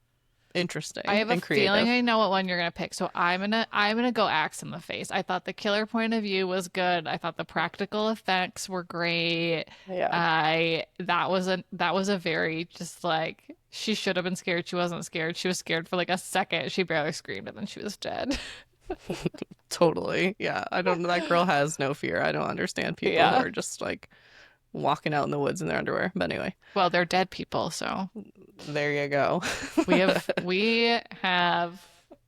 interesting I have a and feeling creative. I know what one you're gonna pick, so I'm gonna go axe in the face. I thought the killer point of view was good. I thought the practical effects were great. Yeah. That was a very just like she should have been scared. She wasn't scared. She was scared for like a second. She barely screamed and then she was dead. Totally. Yeah. I don't, that girl has no fear. I don't understand people who Yeah. are just like walking out in the woods in their underwear. But anyway, Well, they're dead people, so there you go. we have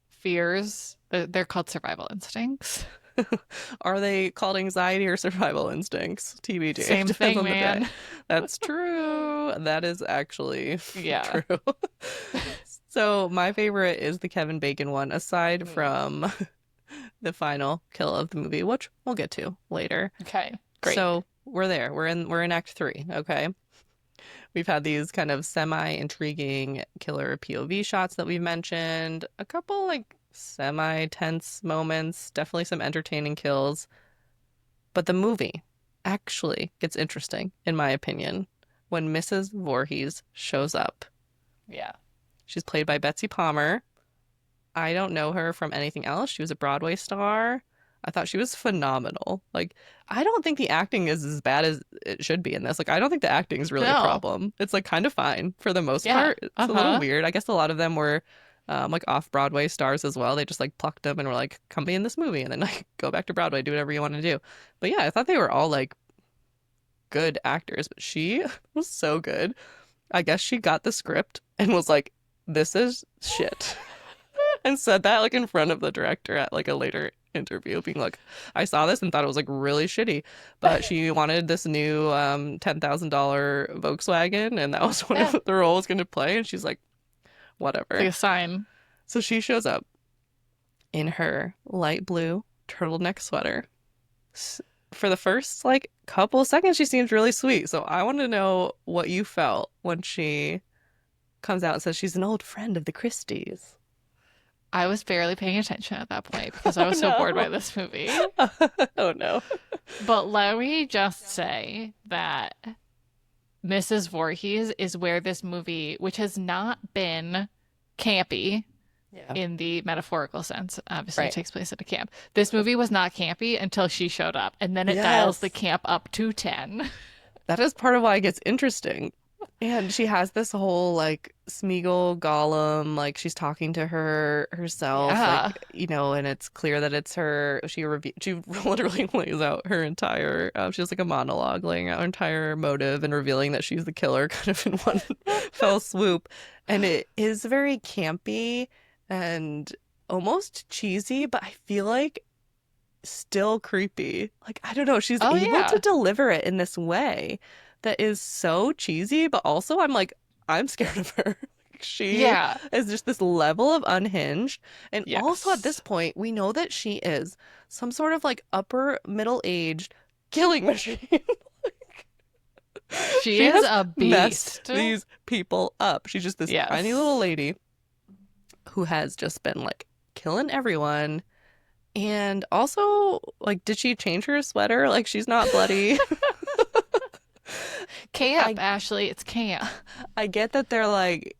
fears. They're called survival instincts. Are they called anxiety or survival instincts? TBD. It Same depends thing, on the day. man. That's true. That is actually Yeah. true. So my favorite is the Kevin Bacon one, aside Mm. from the final kill of the movie, which we'll get to later. Okay, great. So we're there. We're in Act 3, okay? We've had these kind of semi-intriguing killer POV shots that we've mentioned, a couple like semi-tense moments, definitely some entertaining kills. But the movie actually gets interesting, in my opinion, when Mrs. Voorhees shows up. Yeah. She's played by Betsy Palmer. I don't know her from anything else. She was a Broadway star. I thought she was phenomenal. Like, I don't think the acting is as bad as it should be in this. Like, I don't think the acting is really a No. problem. It's like kind of fine for the most Yeah. part. It's a little Uh-huh. weird. I guess a lot of them were like off Broadway stars as well. They just like plucked them and were like, come be in this movie and then like go back to Broadway, do whatever you want to do. But yeah, I thought they were all like good actors, but she was so good. I guess she got the script and was like, this is shit. And said that like in front of the director at like a later interview, being like, I saw this and thought it was like really shitty, but she wanted this new $10,000 Volkswagen, and that was one Yeah. of the roles going to play. And she's like, It's whatever. like a sign. So she shows up in her light blue turtleneck sweater. For the first like couple seconds, she seems really sweet. So I want to know what you felt when she comes out and says she's an old friend of the Christies. I was barely paying attention at that point because I Oh was so bored by no. this movie. Oh no. But let me just say that Mrs. Voorhees is where this movie, which has not been campy Yeah. in the metaphorical sense, obviously it Right. takes place at a camp. This movie was not campy until she showed up, and then it dials the Yes. camp up to 10. That is part of why it gets interesting. And she has this whole like Smeagol Gollum, like she's talking to her herself, like Yeah. and it's clear that it's her. She literally lays out her entire. She has like a monologue laying out her entire motive and revealing that she's the killer, kind of in one fell swoop. And it is very campy and almost cheesy, but I feel like still creepy. Like, I don't know, she's Oh, able to yeah. deliver it in this way that is so cheesy, but also I'm like, I'm scared of her. She Yeah. is just this level of unhinged. And also at this Yes. point, we know that she is some sort of like upper middle-aged killing machine. She She is has a messed beast. these people up. She's just this tiny little Yes. lady who has just been like killing everyone. And also, like, did she change her sweater? Like, she's not bloody. Camp, I Ashley. It's camp. I get that they're like,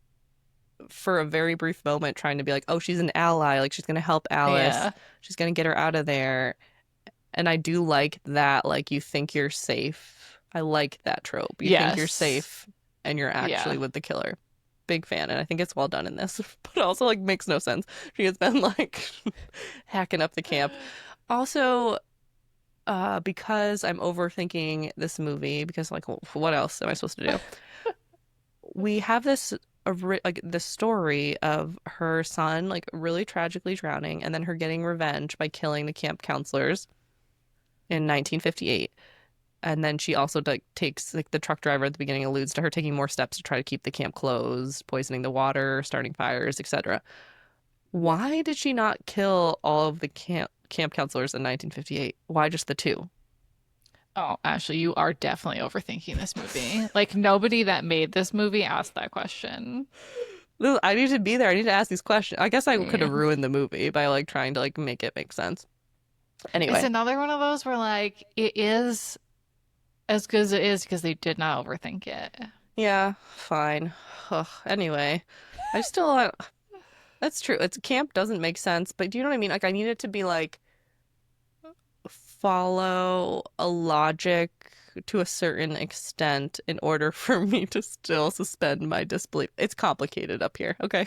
for a very brief moment, trying to be like, oh, she's an ally. Like, she's gonna help Alice. Yeah. She's gonna get her out of there. And I do like that. Like, you think you're safe. I like that trope. You think you're Yes. safe, and you're actually Yeah. with the killer. Big fan, and I think it's well done in this. But also, like, makes no sense. She has been like hacking up the camp. Also, because I'm overthinking this movie, because like, what else am I supposed to do? We have this like the story of her son like really tragically drowning, and then her getting revenge by killing the camp counselors in 1958. And then she also like takes like the truck driver at the beginning alludes to her taking more steps to try to keep the camp closed, poisoning the water, starting fires, etc. Why did she not kill all of the camp counselors in 1958? Why just the two? Oh, Ashley, you are definitely overthinking this movie. Like, nobody that made this movie asked that question. I need to be there. I need to ask these questions. I guess I could Yeah. have ruined the movie by like trying to like make it make sense. It's Anyway, another one of those where, like, it is as good as it is because they did not overthink it. yeah, fine. Ugh, anyway, I still that's true. It's camp doesn't make sense, but do you know what I mean? Like I need it to be like follow a logic to a certain extent in order for me to still suspend my disbelief. It's complicated up here, okay?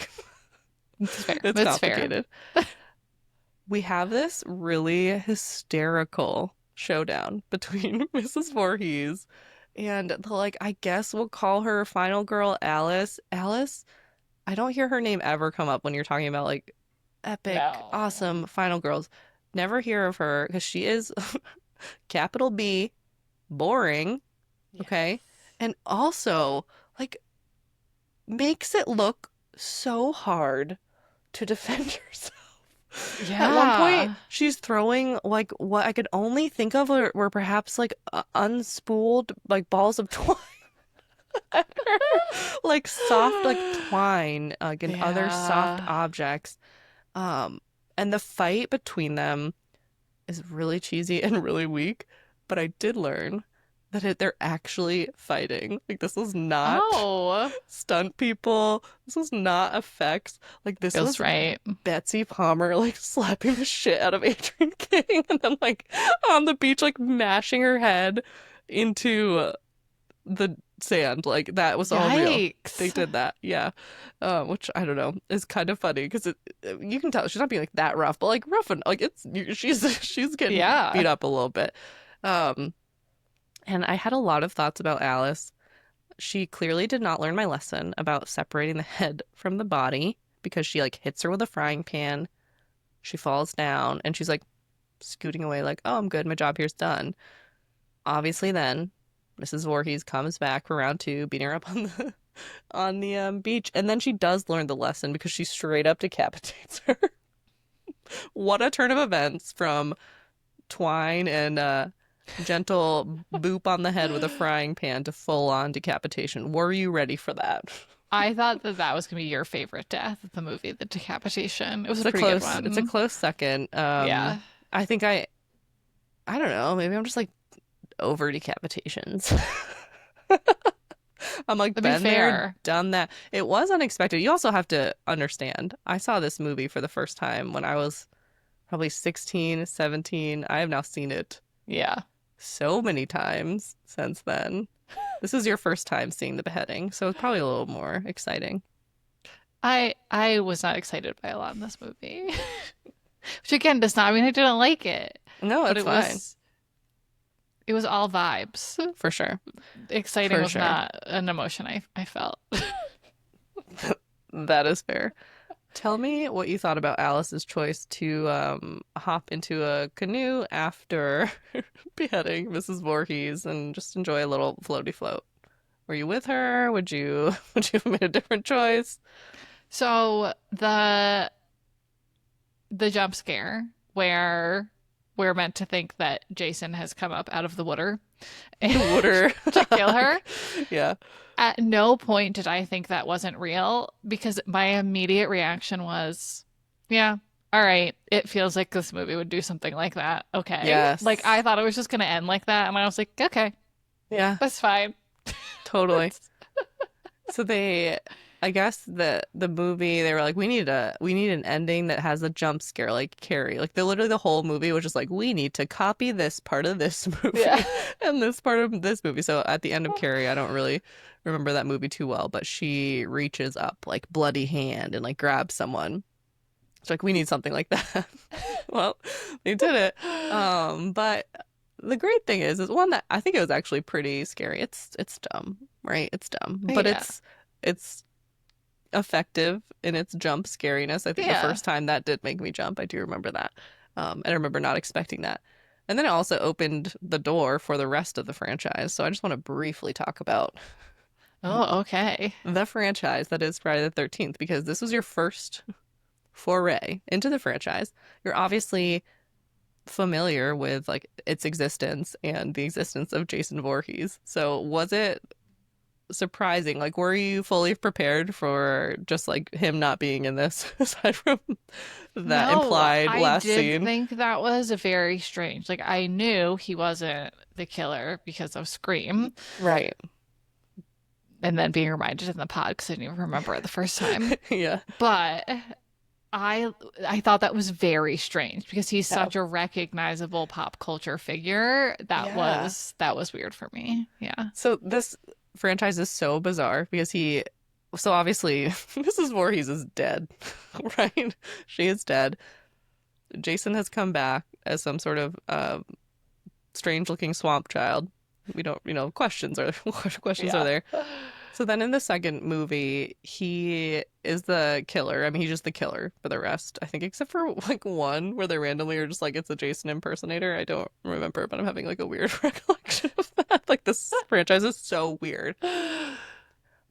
It's fair. It's It's fair. complicated. we have this really hysterical showdown between Mrs. Voorhees and like I guess we'll call her final girl Alice. Alice, I don't hear her name ever come up when you're talking about like epic, No. awesome final girls. Never hear of her because she is capital B, boring, Yes. okay? And also like makes it look so hard to defend yourself. At one point, Yeah. she's throwing like what I could only think of were perhaps like unspooled like balls of twine at her, like soft like twine, like and other soft Yeah. objects. Um, and the fight between them is really cheesy and really weak, but I did learn that they're actually fighting. Like this was not Oh, stunt people. This was not effects. Like this feels was right. Betsy Palmer like slapping the shit out of Adrienne King and then like on the beach like mashing her head into the sand. Like that was all real. They Yikes. did that, yeah. Which I don't know is kind of funny because you can tell she's not being like that rough, but like rough and like she's getting Yeah. beat up a little bit. Um, and I had a lot of thoughts about Alice. She clearly did not learn my lesson about separating the head from the body because she like hits her with a frying pan. She falls down and she's like scooting away, like, oh, I'm good. My job here's done. Obviously, then Mrs. Voorhees comes back for round two, beating her up on the beach, and then she does learn the lesson because she straight up decapitates her. What a turn of events from twine and gentle boop on the head with a frying pan to full on decapitation. Were you ready for that? I thought that that was going to be your favorite death of the movie, the decapitation. It was a pretty good It's a one. close second. Yeah. I think I don't know, maybe I'm just like over decapitations. I'm like To be been there, fair, done that. It was unexpected. You also have to understand. I saw this movie for the first time when I was probably 16, 17. I have now seen it yeah. so many times since then. This is your first time seeing the beheading, so it's probably a little more exciting. I was not excited by a lot in this movie. Which again does not mean I didn't like it, No, but it's fine. it was all vibes. For sure. Exciting For was sure. not an emotion I felt. That is fair. Tell me what you thought about Alice's choice to hop into a canoe after beheading Mrs. Voorhees and just enjoy a little floaty float. Were you with her? Would you have made a different choice? So the jump scare where we're meant to think that Jason has come up out of the water Water. to kill her. Yeah. At no point did I think that wasn't real because my immediate reaction was, yeah, all right, it feels like this movie would do something like that. Okay. Like Yes. I thought it was just going to end like that. And I was like, okay, Yeah, that's fine. totally. So I guess the movie, they were like, we need an ending that has a jump scare like Carrie. Like literally the whole movie was just like, we need to copy this part of this Yeah. movie and this part of this movie. So at the end of Carrie, I don't really remember that movie too well, but she reaches up like bloody hand and like grabs someone. It's like we need something like that. Well, they did it. But the great thing is one that I think it was actually pretty scary. It's dumb, right? It's dumb, but Yeah. it's effective in its jump scariness. I think the Yeah. first time that did make me jump. I do remember that. And I remember not expecting that. And then it also opened the door for the rest of the franchise. So I just want to briefly talk about Oh, okay. the franchise that is Friday the 13th because this was your first foray into the franchise. You're obviously familiar with like its existence and the existence of Jason Voorhees. So was it surprising? Like, were you fully prepared for just like him not being in this, aside from that No, implied I last did scene? think that was very strange. Like I knew he wasn't the killer because of Scream, Right. and then being reminded in the pod because I didn't even remember it the first time. Yeah. But I thought that was very strange because he's Yeah. such a recognizable pop culture figure. Yeah. That was weird for me. Yeah. So this franchise is so bizarre because so obviously Mrs. Voorhees is dead, right? She is dead. Jason has come back as some sort of strange looking swamp child. We don't, questions are questions are Yeah. there. So then in the second movie, he is the killer. I mean, he's just the killer for the rest, I think, except for like one where they randomly are just like, it's a Jason impersonator. I don't remember, but I'm having like a weird recollection of that. Like, this franchise is so weird.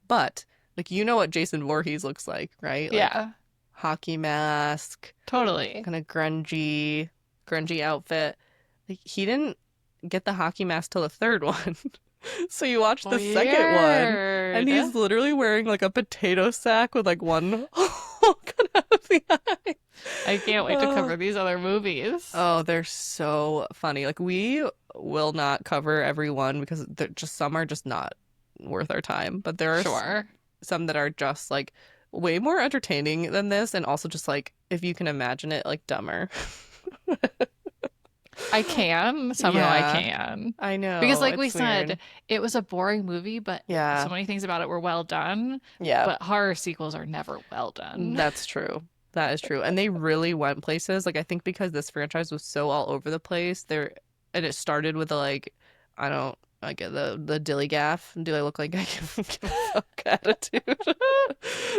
But, like, you know what Jason Voorhees looks like, right? Like, Yeah, hockey mask, totally. kind of grungy outfit. Like, he didn't get the hockey mask till the third one. So you watch the second one, and Weird. he's literally wearing like a potato sack with like one hole cut out of the eye. I can't wait to Oh, cover these other movies. oh, they're so funny. Like, we will not cover every one because they're just some are just not worth our time. But there are Sure. some that are just like way more entertaining than this, and also just like, if you can imagine it, like dumber. I can. Somehow I Yeah, can. I Because, know. like we It's weird. said, it was a boring movie, but so Yeah. many things about it were well done. Yeah. But horror sequels are never well done. That's true. That is true. And they really went places. Like, I think because this franchise was so all over the place, there and it started with the like, I don't I get the dilly gaff. Do I look like I give a fuck attitude?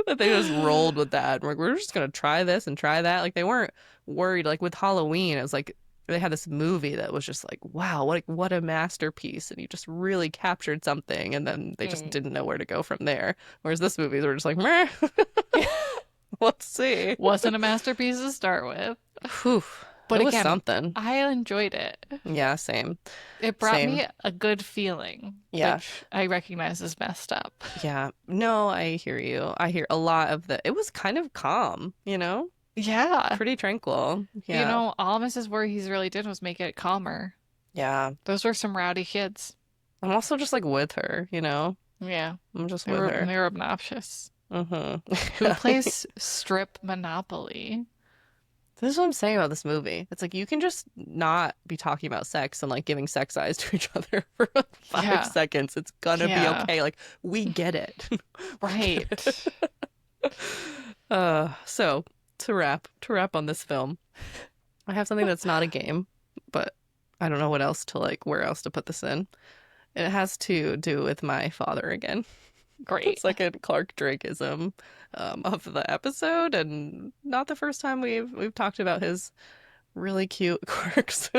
That they just rolled with that. We're just gonna try this and try that. Like, they weren't worried. Like with Halloween, it was like they had this movie that was just like, wow, what a masterpiece. And you just really captured something, and then they just Mm. didn't know where to go from there. Whereas this movie, they were just like, meh. Let's see. Wasn't a masterpiece to start with. Whew. But It was again, something. I enjoyed it. Yeah, same. It brought Same. me a good feeling, Yeah. which I recognize as messed up. Yeah. No, I hear you. I hear a lot of the it was kind of calm, Yeah. Pretty tranquil. You Yeah. know, all Mrs. Voorhees really did was make it calmer. Yeah. Those were some rowdy kids. I'm also just like with her. Yeah. I'm just They with were her. they were obnoxious. Who Mm-hmm. plays Strip Monopoly? This is what I'm saying about this movie. It's like you can just not be talking about sex and like giving sex eyes to each other for like 5 seconds. It's gonna be Yeah. okay. Like, we get it. We get Right. it. So to wrap on this film, I have something that's not a game, but I don't know what else to like where else to put this in. And it has to do with my father again. Great. It's like a Clark Drakeism of the episode, and not the first time we've talked about his really cute quirks.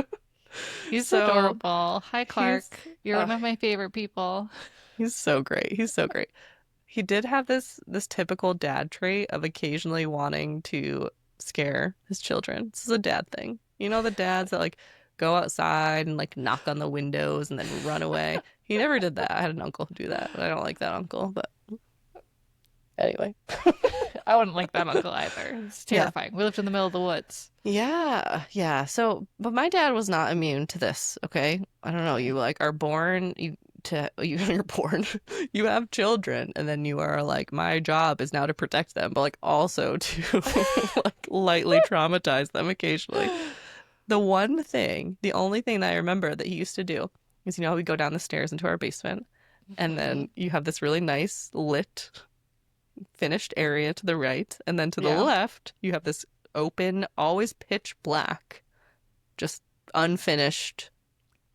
He's So adorable. Hi, Clark. he's You're one of my favorite people. he's so great. He's so great. He did have this typical dad trait of occasionally wanting to scare his children. This is a dad thing. You know, the dads that like go outside and like knock on the windows and then run away. He never did that. I had an uncle who do that, but I don't like that uncle. But anyway. I wouldn't like that uncle either. It's Yeah. terrifying. We lived in the middle of the woods. Yeah, yeah. So, but my dad was not immune to this, okay? I don't know. You Okay. like are born you're born. You have children, and then you are like, my job is now to protect them, but like also to like lightly traumatize them occasionally. The only thing that I remember that he used to do is, we go down the stairs into our basement, and Mhm. then you have this really nice lit finished area to the right, and then to the Yeah. left you have this open, always pitch black, just unfinished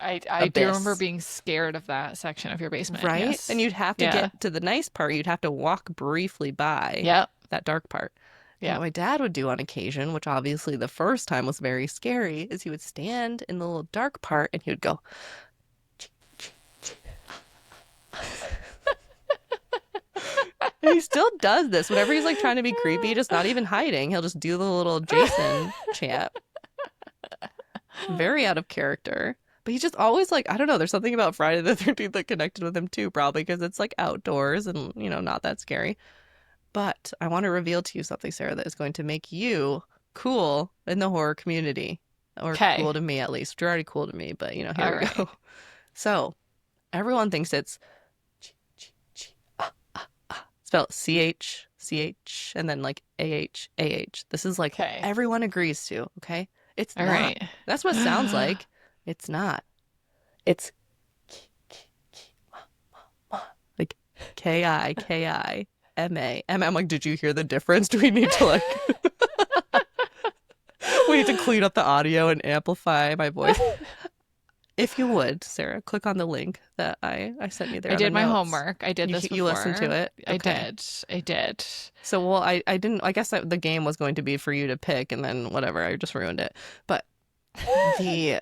I do remember abyss, being scared of that section of your basement. right? And Yes. you'd have to Yeah. get to the nice part. You'd have to walk briefly by Yep. that dark part. And what Yep. my dad would do on occasion, which obviously the first time was very scary, is he would stand in the little dark part and he would go, and he still does this whenever he's like trying to be creepy, just not even hiding. He'll just do the little Jason chant. Very out of character. But he's just always like, I don't know, there's something about Friday the 13th that connected with him too, probably because it's like outdoors and, not that scary. But I want to reveal to you something, Sarah, that is going to make you cool in the horror community. Or Okay. cool to me, at least. You're already cool to me, but, here All we right. go. So, everyone thinks it's spelled CH, and then like AH. This is like Okay. everyone agrees to, okay? It's All not. right. That's what it sounds like. It's not. It's like KIKIMA. I'm like, did you hear the difference? Do we need to like We need to clean up the audio and amplify my voice. If you would, Sarah, click on the link that I sent you there I on the did my notes. homework. I did this You listened to before. it? I Okay. did. I did. So, well, I didn't, I guess the game was going to be for you to pick and then whatever, I just ruined it. But the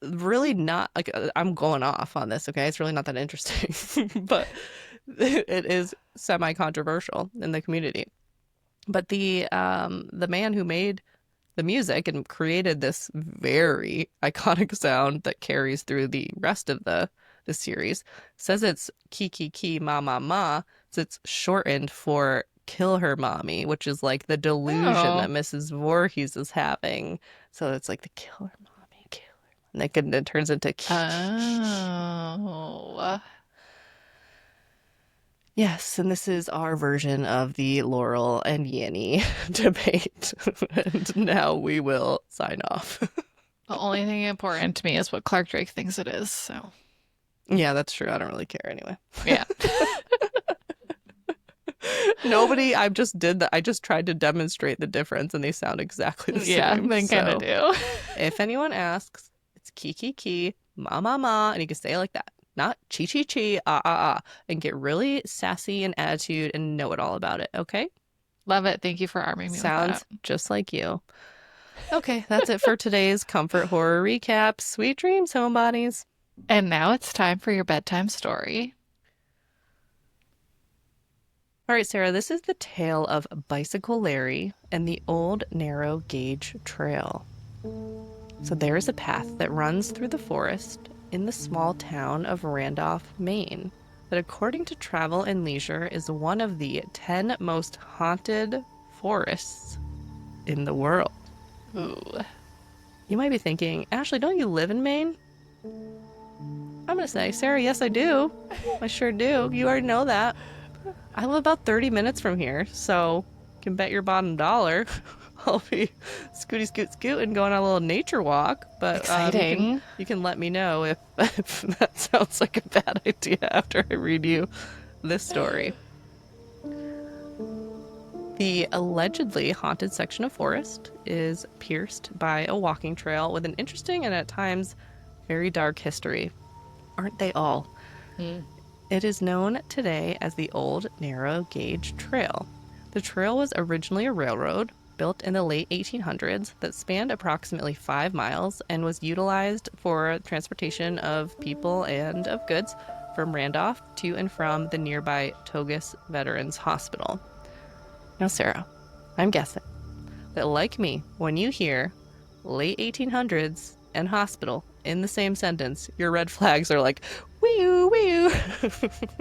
really not, like, I'm going off on this, okay? It's really not that interesting, but it is semi-controversial in the community. But the man who made the music and created this very iconic sound that carries through the rest of the series says it's Kiki Ki Ma Ma Ma. So it's shortened for kill her mommy, which is like the delusion that Oh. Mrs. Voorhees is having. So it's like the kill her mommy, kill her. And it turns into Oh. yes, and this is our version of the Laurel and Yanny debate. And now we will sign off. The only thing important to me is what Clark Drake thinks it is. So, Yeah, that's true. I don't really care anyway. yeah. Nobody, I just did that. I just tried to demonstrate the difference and they sound exactly the Yeah, same. they kind of So do. if anyone asks, it's Kiki Ki, Ma Ma Ma, and you can say it like that. Not chi chi chi, ah ah ah, and get really sassy and attitude and know it all about it, okay? Love it. Thank you for arming me with that. Sounds just like you. Okay, that's it for today's comfort horror recap. Sweet dreams, homebodies. And now it's time for your bedtime story. All right, Sarah, this is the tale of Bicycle Larry and the old narrow gauge trail. So there is a path that runs through the forest in the small town of Randolph, Maine, that according to Travel and Leisure is one of the 10 most haunted forests in the world. Ooh. You might be thinking, Ashley, don't you live in Maine? I'm going to say, Sarah, yes, I do. I sure do. You already know that. I live about 30 minutes from here, so you can bet your bottom dollar I'll be scooty scoot scoot and going on a little nature walk. But Exciting. you can let me know if that sounds like a bad idea after I read you this story. The allegedly haunted section of forest is pierced by a walking trail with an interesting and at times very dark history. Aren't they all? Mm. It is known today as the Old Narrow Gauge Trail. The trail was originally a railroad built in the late 1800s that spanned approximately 5 miles and was utilized for transportation of people and of goods from Randolph to and from the nearby Togus Veterans Hospital. Now, Sarah, I'm guessing that, like me, when you hear late 1800s and hospital in the same sentence, your red flags are like, wee-oo, wee-oo.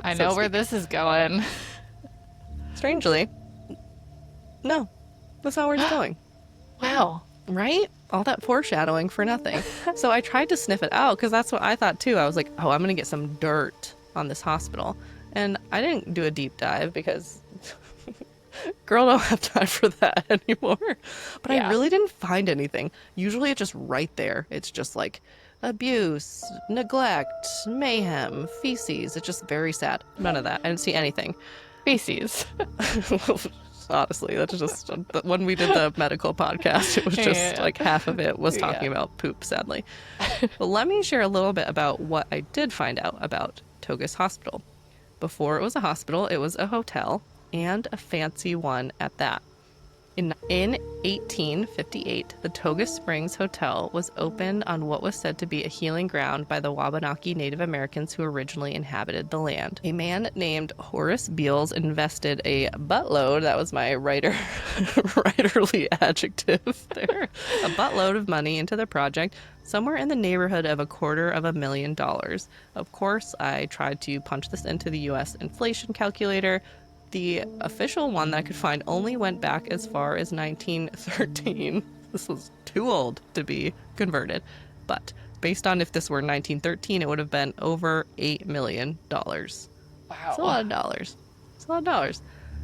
I know where this is going. Strangely, no, that's not where it's going. Wow. Right? All that foreshadowing for nothing. So I tried to sniff it out because that's what I thought too. I was like, oh, I'm going to get some dirt on this hospital. And I didn't do a deep dive because girl don't have time for that anymore. But Yeah. I really didn't find anything. Usually it's just right there. It's just like abuse, neglect, mayhem, feces. It's just very sad. None of that. I didn't see anything. Feces. Honestly, that's just when we did the medical podcast, it was just like half of it was talking about poop, sadly. But let me share a little bit about what I did find out about Togus Hospital. Before it was a hospital, it was a hotel, and a fancy one at that. In 1858, the Togus Springs Hotel was opened on what was said to be a healing ground by the Wabanaki Native Americans who originally inhabited the land. A man named Horace Beals invested a buttload, that was my writerly adjective there, a buttload of money into the project, somewhere in the neighborhood of $250,000. Of course, I tried to punch this into the U.S. inflation calculator. The official one that I could find only went back as far as 1913. This was too old to be converted. But based on if this were 1913, it would have been over $8 million. Wow. It's a lot of dollars. It's a lot of dollars.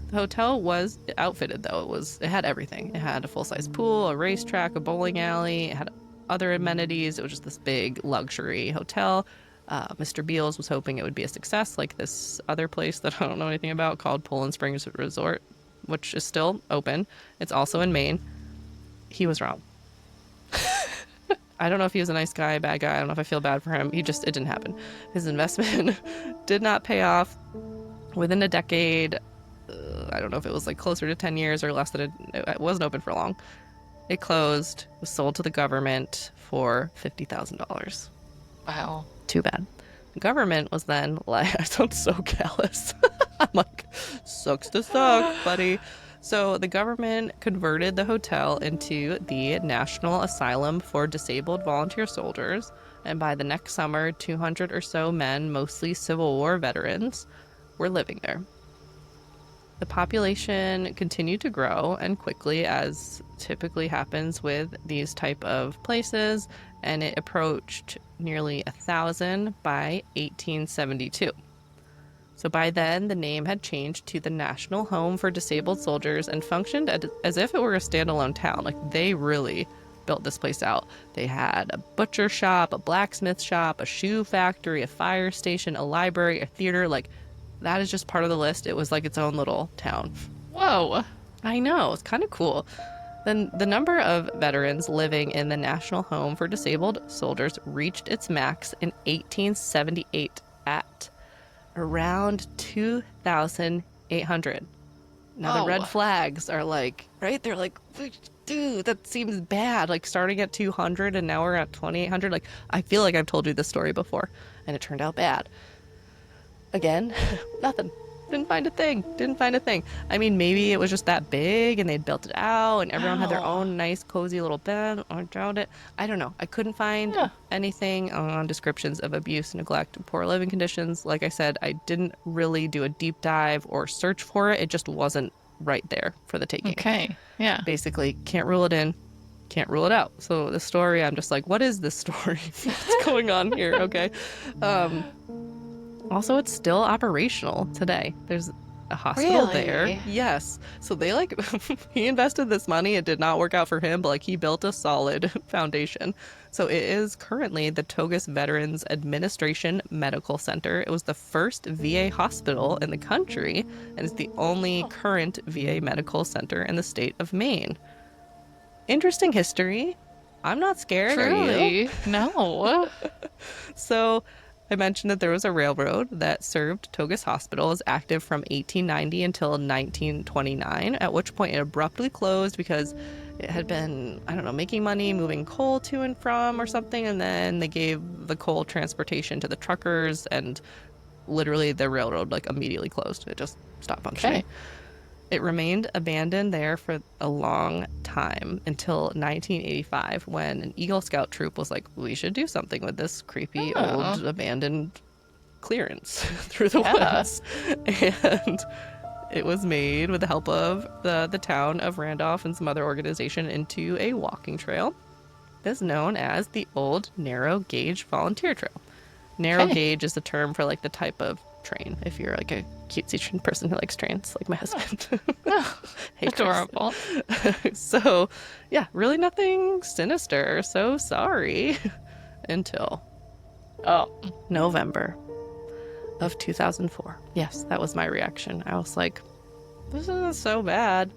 The hotel was outfitted, though. It had everything. It had a full-size pool, a racetrack, a bowling alley. It had other amenities. It was just this big luxury hotel. Mr. Beals was hoping it would be a success, like this other place that I don't know anything about called Poland Springs Resort, which is still open. It's also in Maine. he was wrong. I don't know if he was a nice guy, bad guy. I don't know if I feel bad for him. It didn't happen. His investment did not pay off within a decade. I don't know if it was like closer to 10 years or less than it wasn't open for long. It closed, was sold to the government for $50,000. Wow. Too bad. The government was then like, I sound so callous. I'm like, sucks to suck, buddy. So the government converted the hotel into the National Asylum for Disabled Volunteer Soldiers. And by the next summer, 200 or so men, mostly Civil War veterans, were living there. The population continued to grow, and quickly, as typically happens with these type of places, and it approached nearly 1,000 by 1872. So by then, the name had changed to the National Home for Disabled Soldiers and functioned as if it were a standalone town. Like, they really built this place out. They had a butcher shop, a blacksmith shop, a shoe factory, a fire station, a library, a theater. Like, that is just part of the list. It was like its own little town. Whoa. I know, it's kind of cool. Then the number of veterans living in the National Home for Disabled Soldiers reached its max in 1878 at around 2,800. Now the red flags are like, right? They're like, dude, that seems bad. Like starting at 200 and now we're at 2,800. Like, I feel like I've told you this story before and it turned out bad. Again, nothing. Didn't find a thing. I mean, maybe it was just that big and they'd built it out and everyone had their own nice, cozy little bed around it. I don't know. I couldn't find anything on descriptions of abuse, neglect, and poor living conditions. Like I said, I didn't really do a deep dive or search for it. It just wasn't right there for the taking. Okay. Yeah. Basically, can't rule it in, can't rule it out. So the story, I'm just like, what is this story? What's going on here? Okay. Also, it's still operational today. There's a hospital there. Yes. So they like, he invested this money. It did not work out for him, but like he built a solid foundation. So it is currently the Togus Veterans Administration Medical Center. It was the first VA hospital in the country and it's the only current VA medical center in the state of Maine. Interesting history. I'm not scared. Truly. Are you? No. So I mentioned that there was a railroad that served Togus Hospital. It was active from 1890 until 1929, at which point it abruptly closed because it had been, I don't know, making money, moving coal to and from or something, and then they gave the coal transportation to the truckers, and literally the railroad like immediately closed. It just stopped functioning. Okay. It remained abandoned there for a long time until 1985 when an Eagle Scout troop was like, we should do something with this creepy old abandoned clearance through the woods. And it was made with the help of the town of Randolph and some other organization into a walking trail that's known as the Old Narrow Gauge Volunteer Trail. Narrow gauge is the term for like the type of train, if you're like a cutesy person who likes trains, like my husband. Hey, adorable. So yeah, really nothing sinister. So sorry. Until November of 2004. Yes, that was my reaction. I was like, this isn't so bad.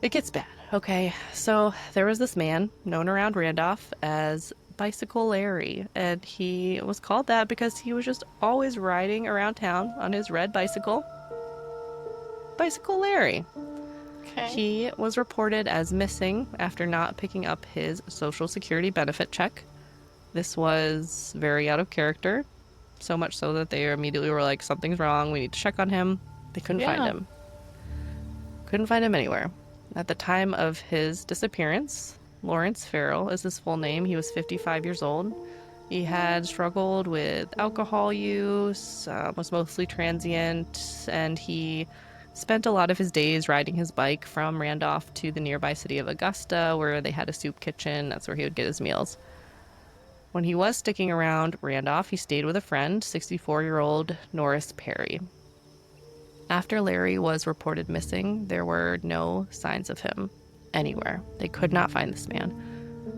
It gets bad. Okay, so there was this man known around Randolph as Bicycle Larry, and he was called that because he was just always riding around town on his red bicycle. Bicycle Larry. Okay. He was reported as missing after not picking up his Social Security benefit check. This was very out of character, so much so that they immediately were like, something's wrong, we need to check on him. They couldn't find him. Couldn't find him anywhere. At the time of his disappearance, Lawrence Farrell is his full name. He was 55 years old. He had struggled with alcohol use, was mostly transient, and he spent a lot of his days riding his bike from Randolph to the nearby city of Augusta, where they had a soup kitchen. That's where he would get his meals. When he was sticking around Randolph, he stayed with a friend, 64-year-old Norris Perry. After Larry was reported missing, there were no signs of him anywhere. They could not find this man.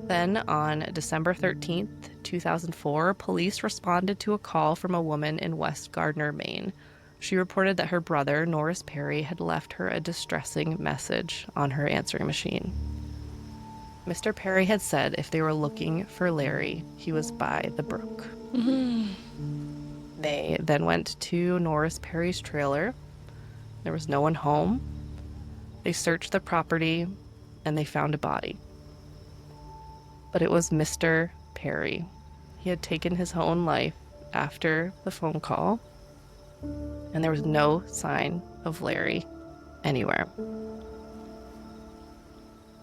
Then, on December 13th, 2004, police responded to a call from a woman in West Gardner, Maine. She reported that her brother, Norris Perry, had left her a distressing message on her answering machine. Mr. Perry had said if they were looking for Larry, he was by the brook. They then went to Norris Perry's trailer. There was no one home. They searched the property and they found a body. But it was Mr. Perry. He had taken his own life after the phone call, and there was no sign of Larry anywhere.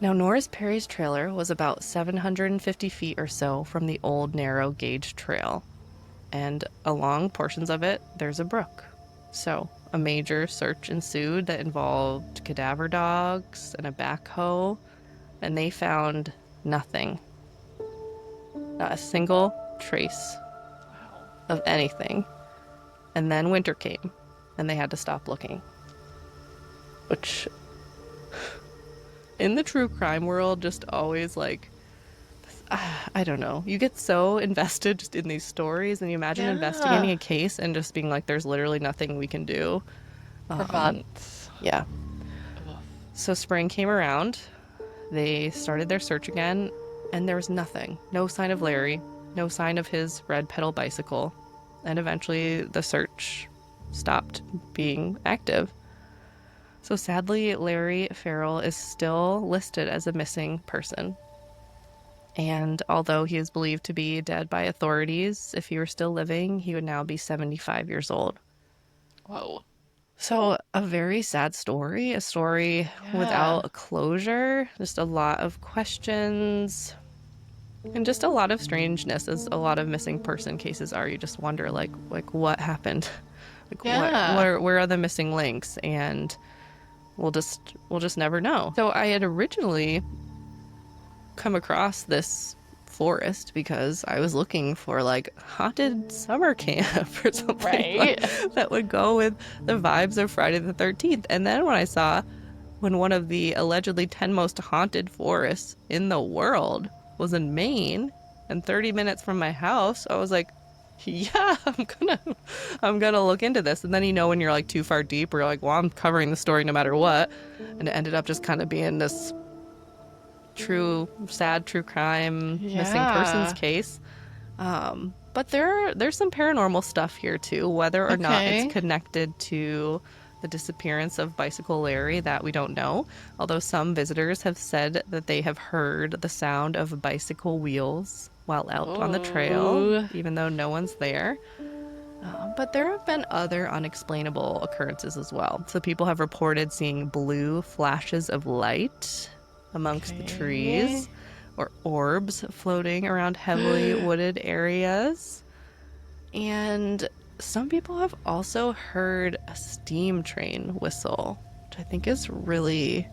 Now, Norris Perry's trailer was about 750 feet or so from the old narrow gauge trail, and along portions of it, there's a brook. So, a major search ensued that involved cadaver dogs and a backhoe, and they found nothing. Not a single trace of anything. And then winter came, and they had to stop looking. Which, in the true crime world, just always like, I don't know. You get so invested just in these stories, and you imagine investigating a case and just being like, there's literally nothing we can do. For months. Yeah. So spring came around. They started their search again, and there was nothing. No sign of Larry, no sign of his red pedal bicycle. And eventually the search stopped being active. So sadly, Larry Farrell is still listed as a missing person. And although he is believed to be dead by authorities, if he were still living, he would now be 75 years old. Whoa. So a very sad story, a story without a closure, just a lot of questions, and just a lot of strangeness, as a lot of missing person cases are. You just wonder, like what happened? Where are the missing links? And we'll just never know. So I had originally come across this forest because I was looking for like haunted summer camp or something that would go with the vibes of Friday the 13th. And then when one of the allegedly 10 most haunted forests in the world was in Maine and 30 minutes from my house, I was like, yeah, I'm gonna look into this. And then when you're like too far deep, you're like, well, I'm covering the story no matter what. And it ended up just kind of being this sad true crime missing persons case. But there's some paranormal stuff here too, whether or not it's connected to the disappearance of Bicycle Larry, that we don't know. Although some visitors have said that they have heard the sound of bicycle wheels while out on the trail, even though no one's there. But there have been other unexplainable occurrences as well. So people have reported seeing blue flashes of light amongst the trees, or orbs floating around heavily wooded areas. And some people have also heard a steam train whistle, which I think is really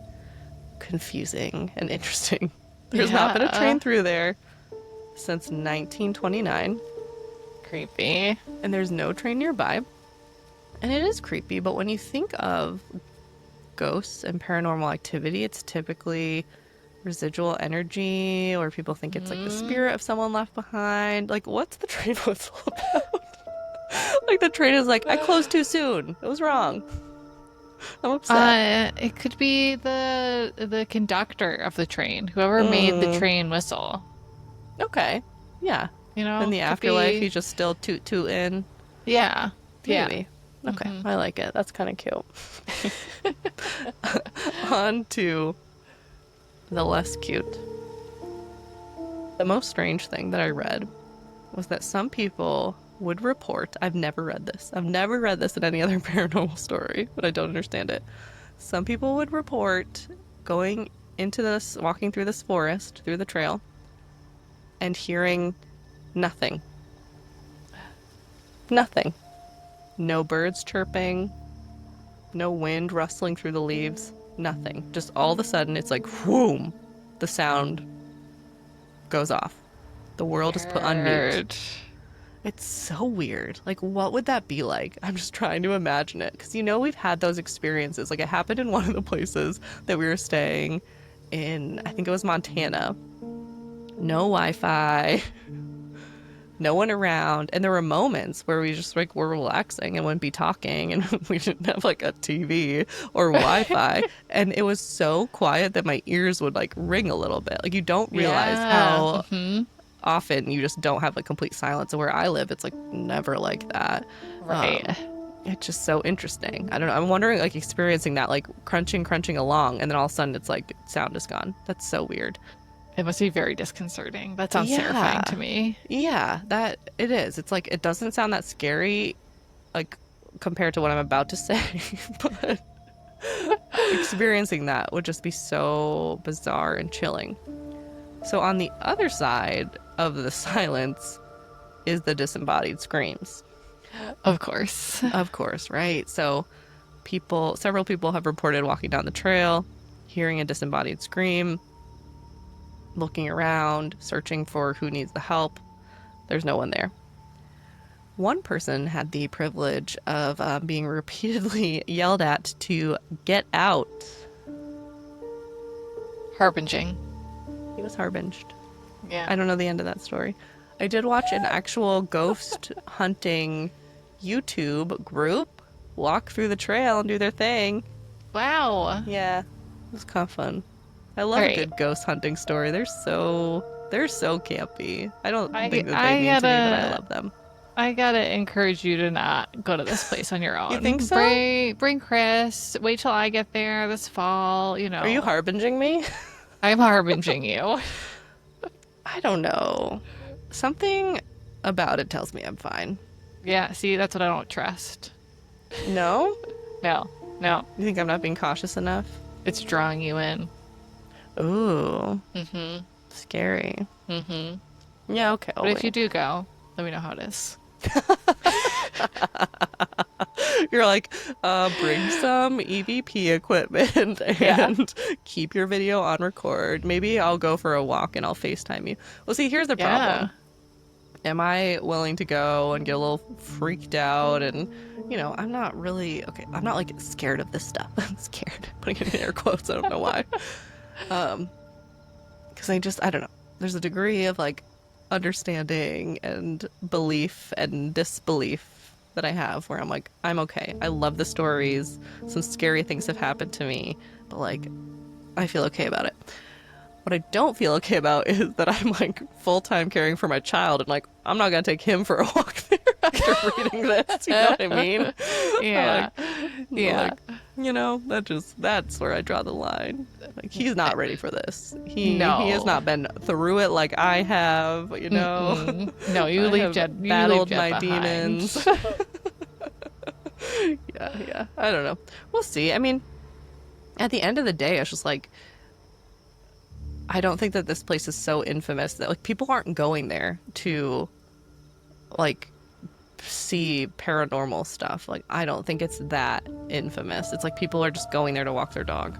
confusing and interesting. There's not been a train through there since 1929. Creepy. And there's no train nearby. And it is creepy, but when you think of ghosts and paranormal activity, it's typically residual energy, or people think it's like the spirit of someone left behind. Like, what's the train whistle about? Like, the train is like, I closed too soon. It was wrong. I'm upset. It could be the conductor of the train, whoever made the train whistle. Okay. Yeah. In the afterlife, he's just still tootin'. Yeah. Maybe. Okay. I like it. That's kind of cute. On to the less cute. The most strange thing that I read was that some people would report, I've never read this in any other paranormal story, but I don't understand it. Some people would report walking through this forest, through the trail, and hearing nothing. Nothing. No birds chirping, no wind rustling through the leaves, nothing. Just all of a sudden, it's like, whoom, the sound goes off. The world is put on mute. It's so weird. Like, what would that be like? I'm just trying to imagine it. Because, we've had those experiences. Like, it happened in one of the places that we were staying in, I think it was Montana. No Wi-Fi. no one around. And there were moments where we just like were relaxing and wouldn't be talking, and we didn't have like a TV or Wi-Fi. And it was so quiet that my ears would like ring a little bit. Like you don't realize Yeah. how Hmm. often you just don't have like complete silence. And where I live, it's like never like that. Right. It's just so interesting. I don't know. I'm wondering, like, experiencing that, like, crunching along, and then all of a sudden it's like sound is gone. That's so weird. It must be very disconcerting. That sounds Yeah. terrifying to me. Yeah, that it is. It's like it doesn't sound that scary, like, compared to what I'm about to say, but experiencing that would just be so bizarre and chilling. So on the other side of the silence is the disembodied screams. Of course. Of course, right? So several people have reported walking down the trail, hearing a disembodied scream, looking around, searching for who needs the help. There's no one there. One person had the privilege of being repeatedly yelled at to get out. Harbinging. He was harbinged. Yeah. I don't know the end of that story. I did watch an actual ghost hunting YouTube group walk through the trail and do their thing. Wow. Yeah, it was kind of fun. I love a good ghost hunting story. They're so campy. I don't think that they mean to me, but I love them. I gotta encourage you to not go to this place on your own. You think so? Bring Chris. Wait till I get there this fall. You know. Are you harbinging me? I'm harbinging you. I don't know. Something about it tells me I'm fine. Yeah. See, that's what I don't trust. No? No. You think I'm not being cautious enough? It's drawing you in. Ooh. Mm-hmm. Scary. Mm-hmm. Yeah, okay. But if you do go, let me know how it is. You're like, bring some EVP equipment and keep your video on record. Maybe I'll go for a walk and I'll FaceTime you. Well, see, here's the problem. Am I willing to go and get a little freaked out? And, you know, I'm not really, okay, I'm not like scared of this stuff. I'm scared. Putting it in air quotes. I don't know why. Because I don't know. There's a degree of like understanding and belief and disbelief that I have where I'm like, I'm okay. I love the stories. Some scary things have happened to me, but like, I feel okay about it. What I don't feel okay about is that I'm like full-time caring for my child and like, I'm not going to take him for a walk there after reading this. You know what I mean? Yeah. Like, you know, that's where I draw the line. Like, he's not ready for this. He has not been through it like I have, you know. Mm-mm. No, you leave Jed. Battled you leave Jed my behind. demons. Yeah. I don't know. We'll see. I mean, at the end of the day, it's just like, I don't think that this place is so infamous that like people aren't going there to like see paranormal stuff. Like, I don't think it's that infamous. It's like people are just going there to walk their dog.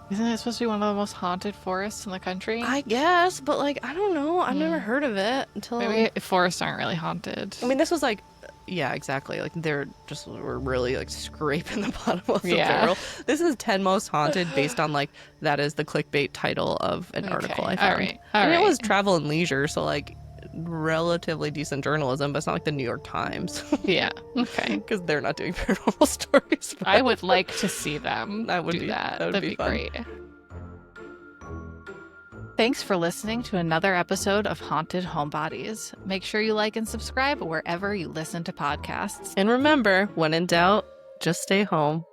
Isn't it supposed to be one of the most haunted forests in the country? I guess, but like, I don't know. I've never heard of it until... Maybe forests aren't really haunted. I mean, this was like, yeah, exactly. Like, we're really like scraping the bottom of the barrel. This is 10 most haunted based on like, that is the clickbait title of an article I found. All right. It was Travel and Leisure, so like, relatively decent journalism, but it's not like the New York Times. Yeah. Okay. Because they're not doing paranormal stories. I would like to see them That would do be- that. that would That'd be be fun. great. Thanks for listening to another episode of Haunted Homebodies. Make sure you like and subscribe wherever you listen to podcasts. And remember, when in doubt, just stay home.